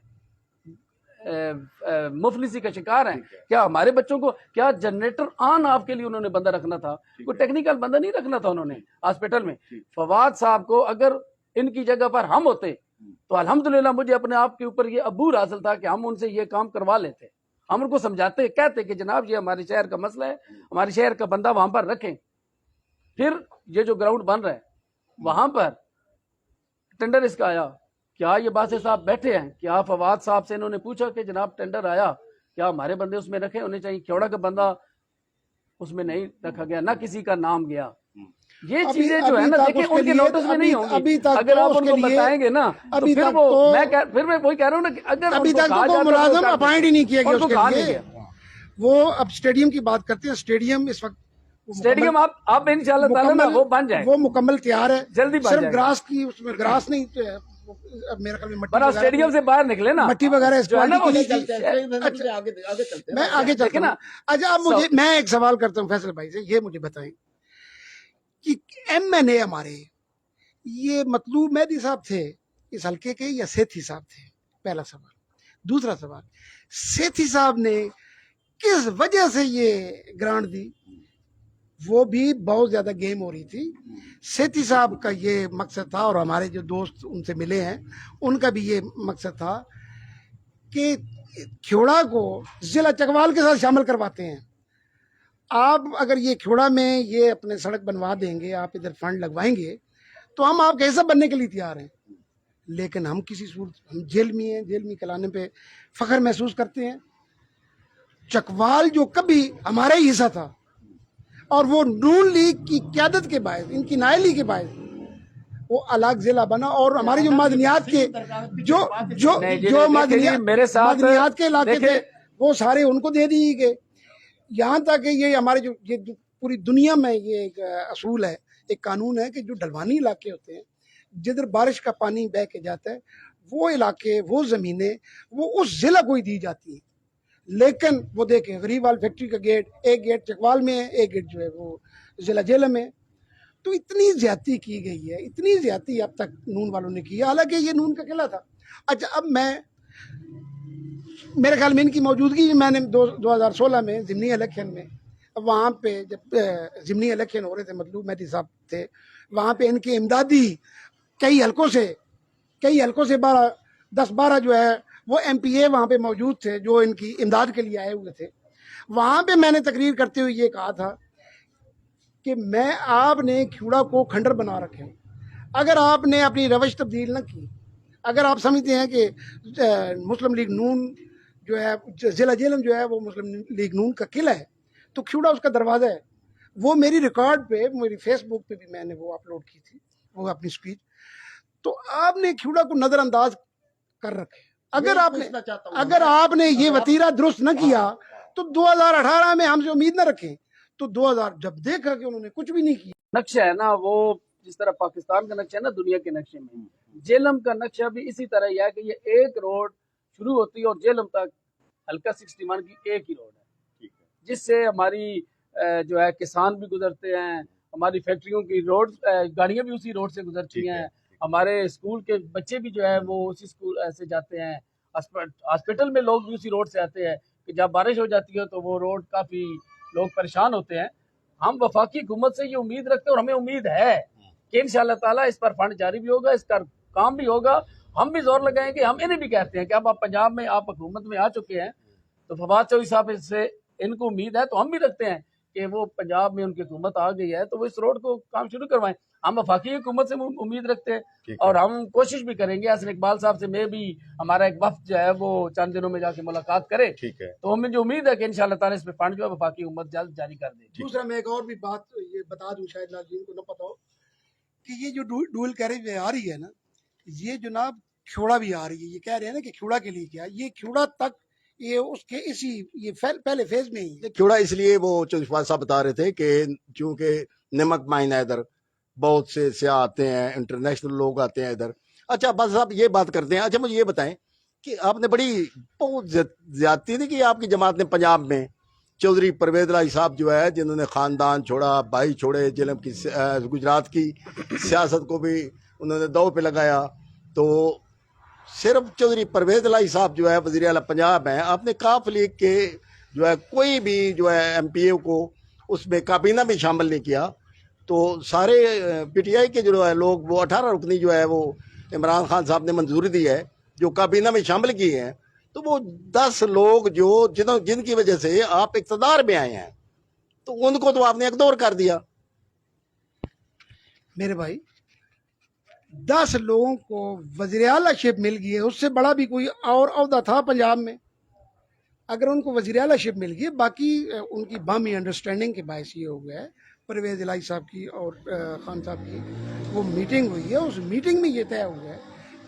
مفلسی کا شکار ہیں، کیا ہمارے بچوں کو کیا جنریٹر آن آف کے لیے انہوں نے بندہ رکھنا تھا؟ کوئی ٹیکنیکل بندہ نہیں رکھنا تھا انہوں نے ہاسپٹل میں. فواد صاحب کو اگر ان کی جگہ پر ہم ہوتے تو الحمدللہ مجھے اپنے آپ کے اوپر یہ عبور حاصل تھا کہ ہم ان سے یہ کام کروا لیتے. ہم ان کو سمجھاتے، کہتے کہ جناب یہ ہمارے شہر کا مسئلہ ہے، ہمارے شہر کا بندہ وہاں پر رکھیں. پھر یہ جو گراؤنڈ بن رہا ہے وہاں پر ٹینڈر اس کا آیا، کیا یہ باسر صاحب بیٹھے ہیں؟ کیا فواد صاحب سے انہوں نے پوچھا کہ جناب ٹینڈر آیا، کیا ہمارے بندے اس میں رکھے ہونے چاہیے؟ کھیوڑا کا بندہ اس میں نہیں رکھا گیا، نہ کسی کا نام گیا. یہ چیزیں جو ہے نا دیکھیں ان کے نوٹس میں نہیں ہوں گی. اگر آپ ان کو بتائیں گے نا تو پھر میں وہی کہہ رہا ہوں نا کہ اگر ابھی تک تو ملازم اپائنٹ ہی نہیں کیا گیا اس کے لیے. وہ اب اسٹیڈیم کی بات کرتے ہیں. اسٹیڈیم اس وقت اسٹیڈیم آپ انشاءاللہ تعالی وہ بن جائے، وہ مکمل تیار ہے، جلدی بن صرف جائے. گراس کی اس میں گراس نہیں میرا خیال میں بڑا اسٹیڈیم سے باہر نکلے نا، مٹی وغیرہ اس جو ہے نا وہ میں آگے چلتا ہوں. اچھا اب مجھے میں ایک سوال کرتا ہوں فیصل بھائی سے، یہ مجھے بتائیں کہ M&A ہمارے یہ مطلوب مہدی صاحب تھے اس حلقے کے یا سیٹھی صاحب تھے؟ پہلا سوال. دوسرا سوال، سیٹھی صاحب نے کس وجہ سے یہ گرانٹ دی؟ وہ بھی بہت زیادہ گیم ہو رہی تھی. سیٹھی صاحب کا یہ مقصد تھا اور ہمارے جو دوست ان سے ملے ہیں ان کا بھی یہ مقصد تھا کہ کھیوڑا کو ضلع چکوال کے ساتھ شامل کرواتے ہیں. آپ اگر یہ کھیوڑا میں یہ اپنے سڑک بنوا دیں گے، آپ ادھر فنڈ لگوائیں گے تو ہم آپ کے حصہ بننے کے لیے تیار ہیں. لیکن ہم کسی صورت ہم جیل میں ہیں، جیل میں کلانے پہ فخر محسوس کرتے ہیں. چکوال جو کبھی ہمارا ہی حصہ تھا اور وہ نون لیگ کی قیادت کے باعث، ان کی نائلی کے باعث وہ الگ ضلع بنا اور ہماری جو معدنیات کے جو جو جو معدنیات کے علاقے تھے وہ سارے ان کو دے دیے گئے. یہاں تک کہ یہ ہمارے جو پوری دنیا میں یہ ایک اصول ہے, ایک قانون ہے کہ جو ڈھلوانی علاقے ہوتے ہیں جدھر بارش کا پانی بہ کے جاتا ہے وہ علاقے وہ زمینیں وہ اس ضلع کو ہی دی جاتی ہیں. لیکن وہ دیکھیں غریب وال فیکٹری کا گیٹ, ایک گیٹ چکوال میں ہے, ایک گیٹ جو ہے وہ ضلع جہلم میں. تو اتنی زیادتی کی گئی ہے, اتنی زیادتی اب تک نون والوں نے کی ہے, حالانکہ یہ نون کا قلعہ تھا. اچھا اب میرے خیال میں ان کی موجودگی میں نے 2016 میں ضمنی الیکشن میں وہاں پہ جب ضمنی الیکشن ہو رہے تھے مطلوب مہدی صاحب تھے وہاں پہ ان کے امدادی کئی حلقوں سے 10-12 جو ہے وہ ایم پی اے وہاں پہ موجود تھے جو ان کی امداد کے لیے آئے ہوئے تھے. وہاں پہ میں نے تقریر کرتے ہوئے یہ کہا تھا کہ آپ نے کھیوڑا کو کھنڈر بنا رکھے, اگر آپ نے اپنی روش تبدیل نہ کی, اگر آپ سمجھتے ہیں کہ مسلم لیگ نون جو ہے ضلع جہلم جو ہے وہ مسلم لیگ نون کا قلعہ ہے تو کھیوڑا اس کا دروازہ ہے. وہ میری ریکارڈ پہ میری فیس بک پہ بھی میں نے وہ اپلوڈ کی تھی وہ اپنی اسپیچ. تو آپ نے کھیوڑا کو نظر انداز کر رکھے. اگر آپ نے یہ وتیرہ درست نہ کیا تو 2018 میں ہم سے امید نہ رکھیں. تو 2000 جب دیکھا کہ انہوں نے کچھ بھی نہیں کیا. نقشہ ہے نا وہ جس طرح پاکستان کا نقشہ ہے نا دنیا کے نقشے میں, جہلم کا نقشہ بھی اسی طرح ہی ہے کہ یہ ایک روڈ شروع ہوتی ہے اور جہلم تک حلقہ 61 کی ایک ہی روڈ ہے, جس سے ہماری جو ہے کسان بھی گزرتے ہیں, ہماری فیکٹریوں کی روڈ گاڑیاں بھی اسی روڈ سے گزرتی ہیں, ہمارے اسکول کے بچے بھی جو ہے وہ اسی اسکول سے جاتے ہیں, ہاسپٹل میں لوگ بھی اسی روڈ سے آتے ہیں کہ جب بارش ہو جاتی ہے تو وہ روڈ کافی لوگ پریشان ہوتے ہیں. ہم وفاقی حکومت سے یہ امید رکھتے ہیں اور ہمیں امید ہے کہ انشاءاللہ تعالیٰ اس پر فنڈ جاری بھی ہوگا, اس کا کام بھی ہوگا. ہم بھی زور لگائیں گے, ہم انہیں بھی کہتے ہیں کہ اب آپ پنجاب میں آپ حکومت میں آ چکے ہیں تو فواد چوہدری صاحب سے ان کو امید ہے, تو ہم بھی رکھتے ہیں کہ وہ پنجاب میں ان کی حکومت آ گئی ہے تو وہ اس روڈ کو کام شروع کروائیں. ہم وفاقی حکومت سے امید رکھتے ہیں اور ہم کوشش بھی کریں گے. حسن اقبال صاحب سے میں بھی ہمارا ایک وفد جو ہے وہ چند دنوں میں جا کے ملاقات کرے, تو ہمیں جو امید ہے کہ انشاءاللہ تعالیٰ اس پہ فنڈ جو ہے وفاقی حکومت جلد جاری کر دے. دوسرا میں ایک اور بھی بات یہ بتا دوں شاید ناظرین کو نہ پتا ہو کہ یہ جو ڈوئل کیریج آ رہی ہے نا, یہ جناب کھیوڑا بھی آ رہی ہے. یہ کہہ رہے ہیں نا کہ کھیوڑا کے لیے کیا, یہ کھیوڑا تک یہ اس کے یہ پہلے فیز میں ہی کھیوڑا اس لیے وہ چوہدری صاحب بتا رہے تھے کہ چونکہ نمک مائن ہے ادھر, بہت سے سیاح آتے ہیں, انٹرنیشنل لوگ آتے ہیں ادھر. اچھا بس آپ یہ بات کرتے ہیں. اچھا مجھے یہ بتائیں کہ آپ نے بہت زیادتی نہیں کی آپ کی جماعت نے پنجاب میں. چودھری پرویز الہی صاحب جو ہے جنہوں نے خاندان چھوڑا, بھائی چھوڑے, جہلم کی گجرات کی سیاست کو بھی انہوں نے دو پہ لگایا, تو صرف چودھری پرویز الہی صاحب جو ہے وزیر اعلیٰ پنجاب ہیں. آپ نے کاف لیگ کے جو ہے کوئی بھی جو ہے ایم پی اے کو اس میں کابینہ میں شامل نہیں کیا. تو سارے پی ٹی آئی کے جو ہے لوگ وہ 18 رکنی جو ہے وہ عمران خان صاحب نے منظوری دی ہے جو کابینہ میں شامل کیے ہیں. تو وہ 10 لوگ جو جن کی وجہ سے آپ اقتدار میں آئے ہیں تو ان کو تو آپ نے اگنور کر دیا. میرے بھائی 10 لوگوں کو وزیر اعلیٰ شپ مل گئی ہے, اس سے بڑا بھی کوئی اور عہدہ تھا پنجاب میں اگر ان کو وزیر اعلیٰ شپ مل گئی. باقی ان کی باہمی انڈرسٹینڈنگ کے باعث یہ ہو گیا ہے. پرویز الہی صاحب کی اور خان صاحب کی وہ میٹنگ ہوئی ہے, اس میٹنگ میں یہ طے ہو گیا ہے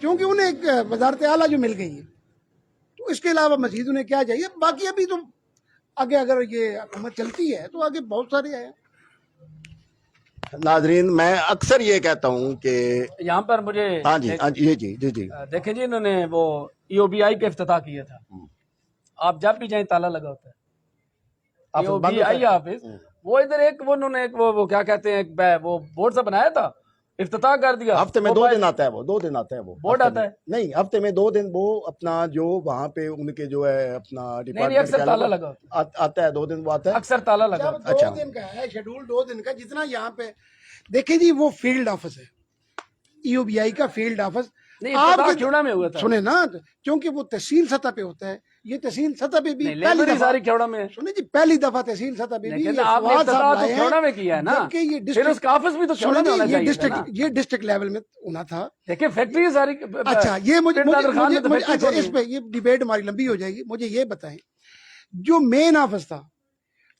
کیونکہ انہیں ایک وزارت اعلیٰ جو مل گئی ہے تو اس کے علاوہ مزید انہیں کیا چاہیے. باقی ابھی تو آگے اگر یہ حکومت چلتی ہے تو آگے بہت سارے ہیں. ناظرین میں اکثر یہ کہتا ہوں کہ یہاں پر مجھے ہاں جی جی دیکھیں جی انہوں نے وہ ای او بی آئی کا افتتاح کیا تھا. آپ جب بھی جائیں تالا لگا ہوتا ہے. ای او بی آئی آفس وہ ادھر ایک وہ انہوں نے ایک وہ کیا کہتے ہیں وہ بورڈ سا بنایا تھا, افتتاح کر دیا. ہفتے میں 2 دن آتا ہے, وہ 2 دن آتا ہے, وہ بورڈ آتا ہے نہیں ہفتے میں 2 دن وہ اپنا جو وہاں پہ ان کے جو ہے اپنا نہیں اکثر تالا لگا آتا ہے 2 دن وہ آتا ہے اکثر تالا لگا. 2 دن کا ہے شیڈول 2 دن کا. جتنا یہاں پہ دیکھیں جی وہ فیلڈ آفس ہے ای او بی آئی کا فیلڈ آفس. آپ کھیوڑا میں ہوا تھا سنیں نا کیونکہ وہ تحصیل سطح پہ ہوتا ہے. یہ تحصیل سطح پہ بھی پہلی دفعہ ساری کھیوڑا میں سنیں جی پہلی دفعہ تحصیل سطح پہ بھی آپ نے افتتاح تو کھیوڑا میں کیا ہے نا, پھر اس کا آفس بھی تو کھیوڑا میں ہونا چاہیے نا. یہ ڈسٹرکٹ لیول میں ہونا تھا. دیکھیں فیکٹری ساری. اچھا یہ مجھے اچھا اس پہ یہ ڈیبیٹ ہماری لمبی ہو جائے گی. مجھے یہ بتائیں جو مین آفس تھا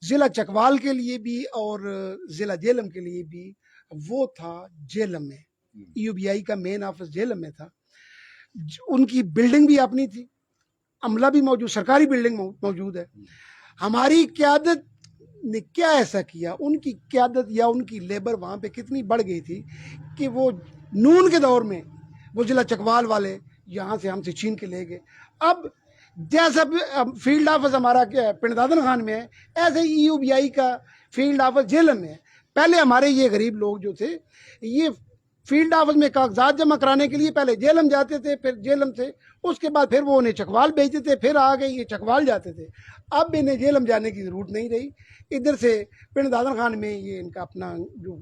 ضلع چکوال کے لیے بھی اور ضلع جہلم کے لیے بھی وہ تھا جہلم میں. EUBI کا مین آفس جیلم میں تھا. ان کی بلڈنگ بھی اپنی تھی, عملہ بھی موجود, سرکاری بلڈنگ موجود ہے. ہماری قیادت نے کیا ایسا کیا, ان کی قیادت یا ان کی لیبر وہاں پہ کتنی بڑھ گئی تھی کہ وہ نون کے دور میں وہ ضلع چکوال والے یہاں سے ہم سے چھین کے لے گئے. اب جیسا فیلڈ آفس ہمارا پنڈ دادن خان میں ہے, ایسے EUBI کا فیلڈ آفس جیلم میں ہے. پہلے ہمارے یہ غریب لوگ جو تھے یہ فیلڈ آفس میں کاغذات جمع کرانے کے لیے پہلے جیلم جاتے تھے, پھر جیلم سے اس کے بعد پھر وہ انہیں چکوال بھیجتے تھے, پھر آگے یہ چکوال جاتے تھے. اب انہیں جیلم جانے کی ضرورت نہیں رہی. ادھر سے پنڈ دادن خان میں یہ ان کا اپنا جو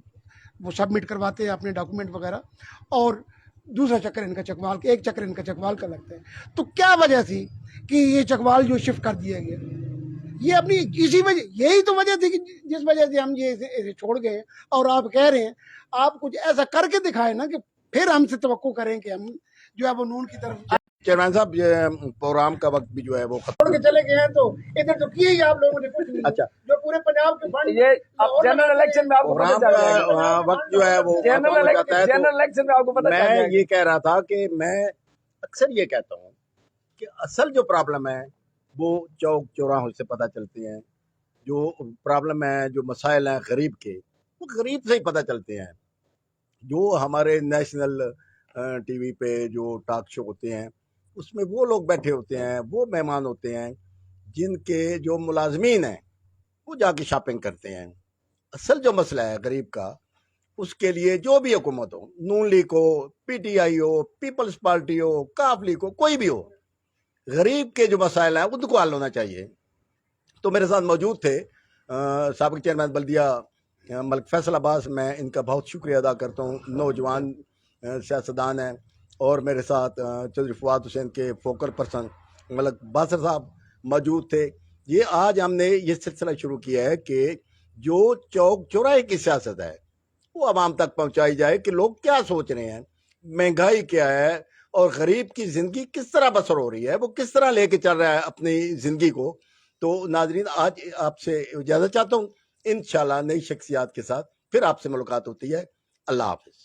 وہ سبمٹ کرواتے ہیں اپنے ڈاکومنٹ وغیرہ, اور دوسرا چکر ان کا چکوال, ایک چکر ان کا چکوال کا لگتا ہے. تو کیا وجہ تھی کہ یہ چکوال جو شفٹ کر دیا گیا, یہ اپنی اسی وجہ, یہی تو وجہ تھی کہ جس وجہ سے ہم یہ چھوڑ گئے. اور آپ کہہ رہے ہیں آپ کچھ ایسا کر کے دکھائیں نا کہ پھر ہم سے توقع کریں کہ ہم جو ہے وہ نون کی طرف. چیئرمین صاحب یہ پروگرام کا وقت بھی جو ہے وہ چھوڑ کے چلے گئے ہیں, تو ادھر تو کیے ہی آپ لوگوں نے کچھ نہیں. اچھا, جو پورے پنجاب کے فنڈ یہ جنرل الیکشن میں آپ کو پتہ پروگرام چل جائے گا. کا وقت جو ہے وہ جنرل ختم ہو جاتا ہے. جنرل الیکشن میں آپ کو پتہ چل جائے میں گا. یہ کہہ رہا تھا کہ میں اکثر یہ کہتا ہوں کہ اصل جو پرابلم ہے وہ چوک چوراہوں سے پتہ چلتی ہیں. جو پرابلم ہے, جو مسائل ہیں غریب کے, وہ غریب سے ہی پتہ چلتے ہیں. جو ہمارے نیشنل ٹی وی پہ جو ٹاک شو ہوتے ہیں اس میں وہ لوگ بیٹھے ہوتے ہیں, وہ مہمان ہوتے ہیں جن کے جو ملازمین ہیں وہ جا کے شاپنگ کرتے ہیں. اصل جو مسئلہ ہے غریب کا, اس کے لیے جو بھی حکومت ہو, نون لیگ ہو, PTI ہو, پیپلز پارٹی ہو, کاف لیگ ہو, کوئی بھی ہو, غریب کے جو مسائل ہیں ان کو حل ہونا چاہیے. تو میرے ساتھ موجود تھے سابق چیئرمین بلدیہ ملک فیصل عباس. میں ان کا بہت شکریہ ادا کرتا ہوں. نوجوان سیاستدان ہیں. اور میرے ساتھ چودھری فواد حسین کے فوکل پرسن ملک باسر صاحب موجود تھے. یہ آج ہم نے یہ سلسلہ شروع کیا ہے کہ جو چوک چوراہے کی سیاست ہے وہ عوام تک پہنچائی جائے کہ لوگ کیا سوچ رہے ہیں, مہنگائی کیا ہے, اور غریب کی زندگی کس طرح بسر ہو رہی ہے, وہ کس طرح لے کے چل رہا ہے اپنی زندگی کو. تو ناظرین آج آپ سے اجازت چاہتا ہوں. انشاءاللہ نئی شخصیات کے ساتھ پھر آپ سے ملاقات ہوتی ہے. اللہ حافظ.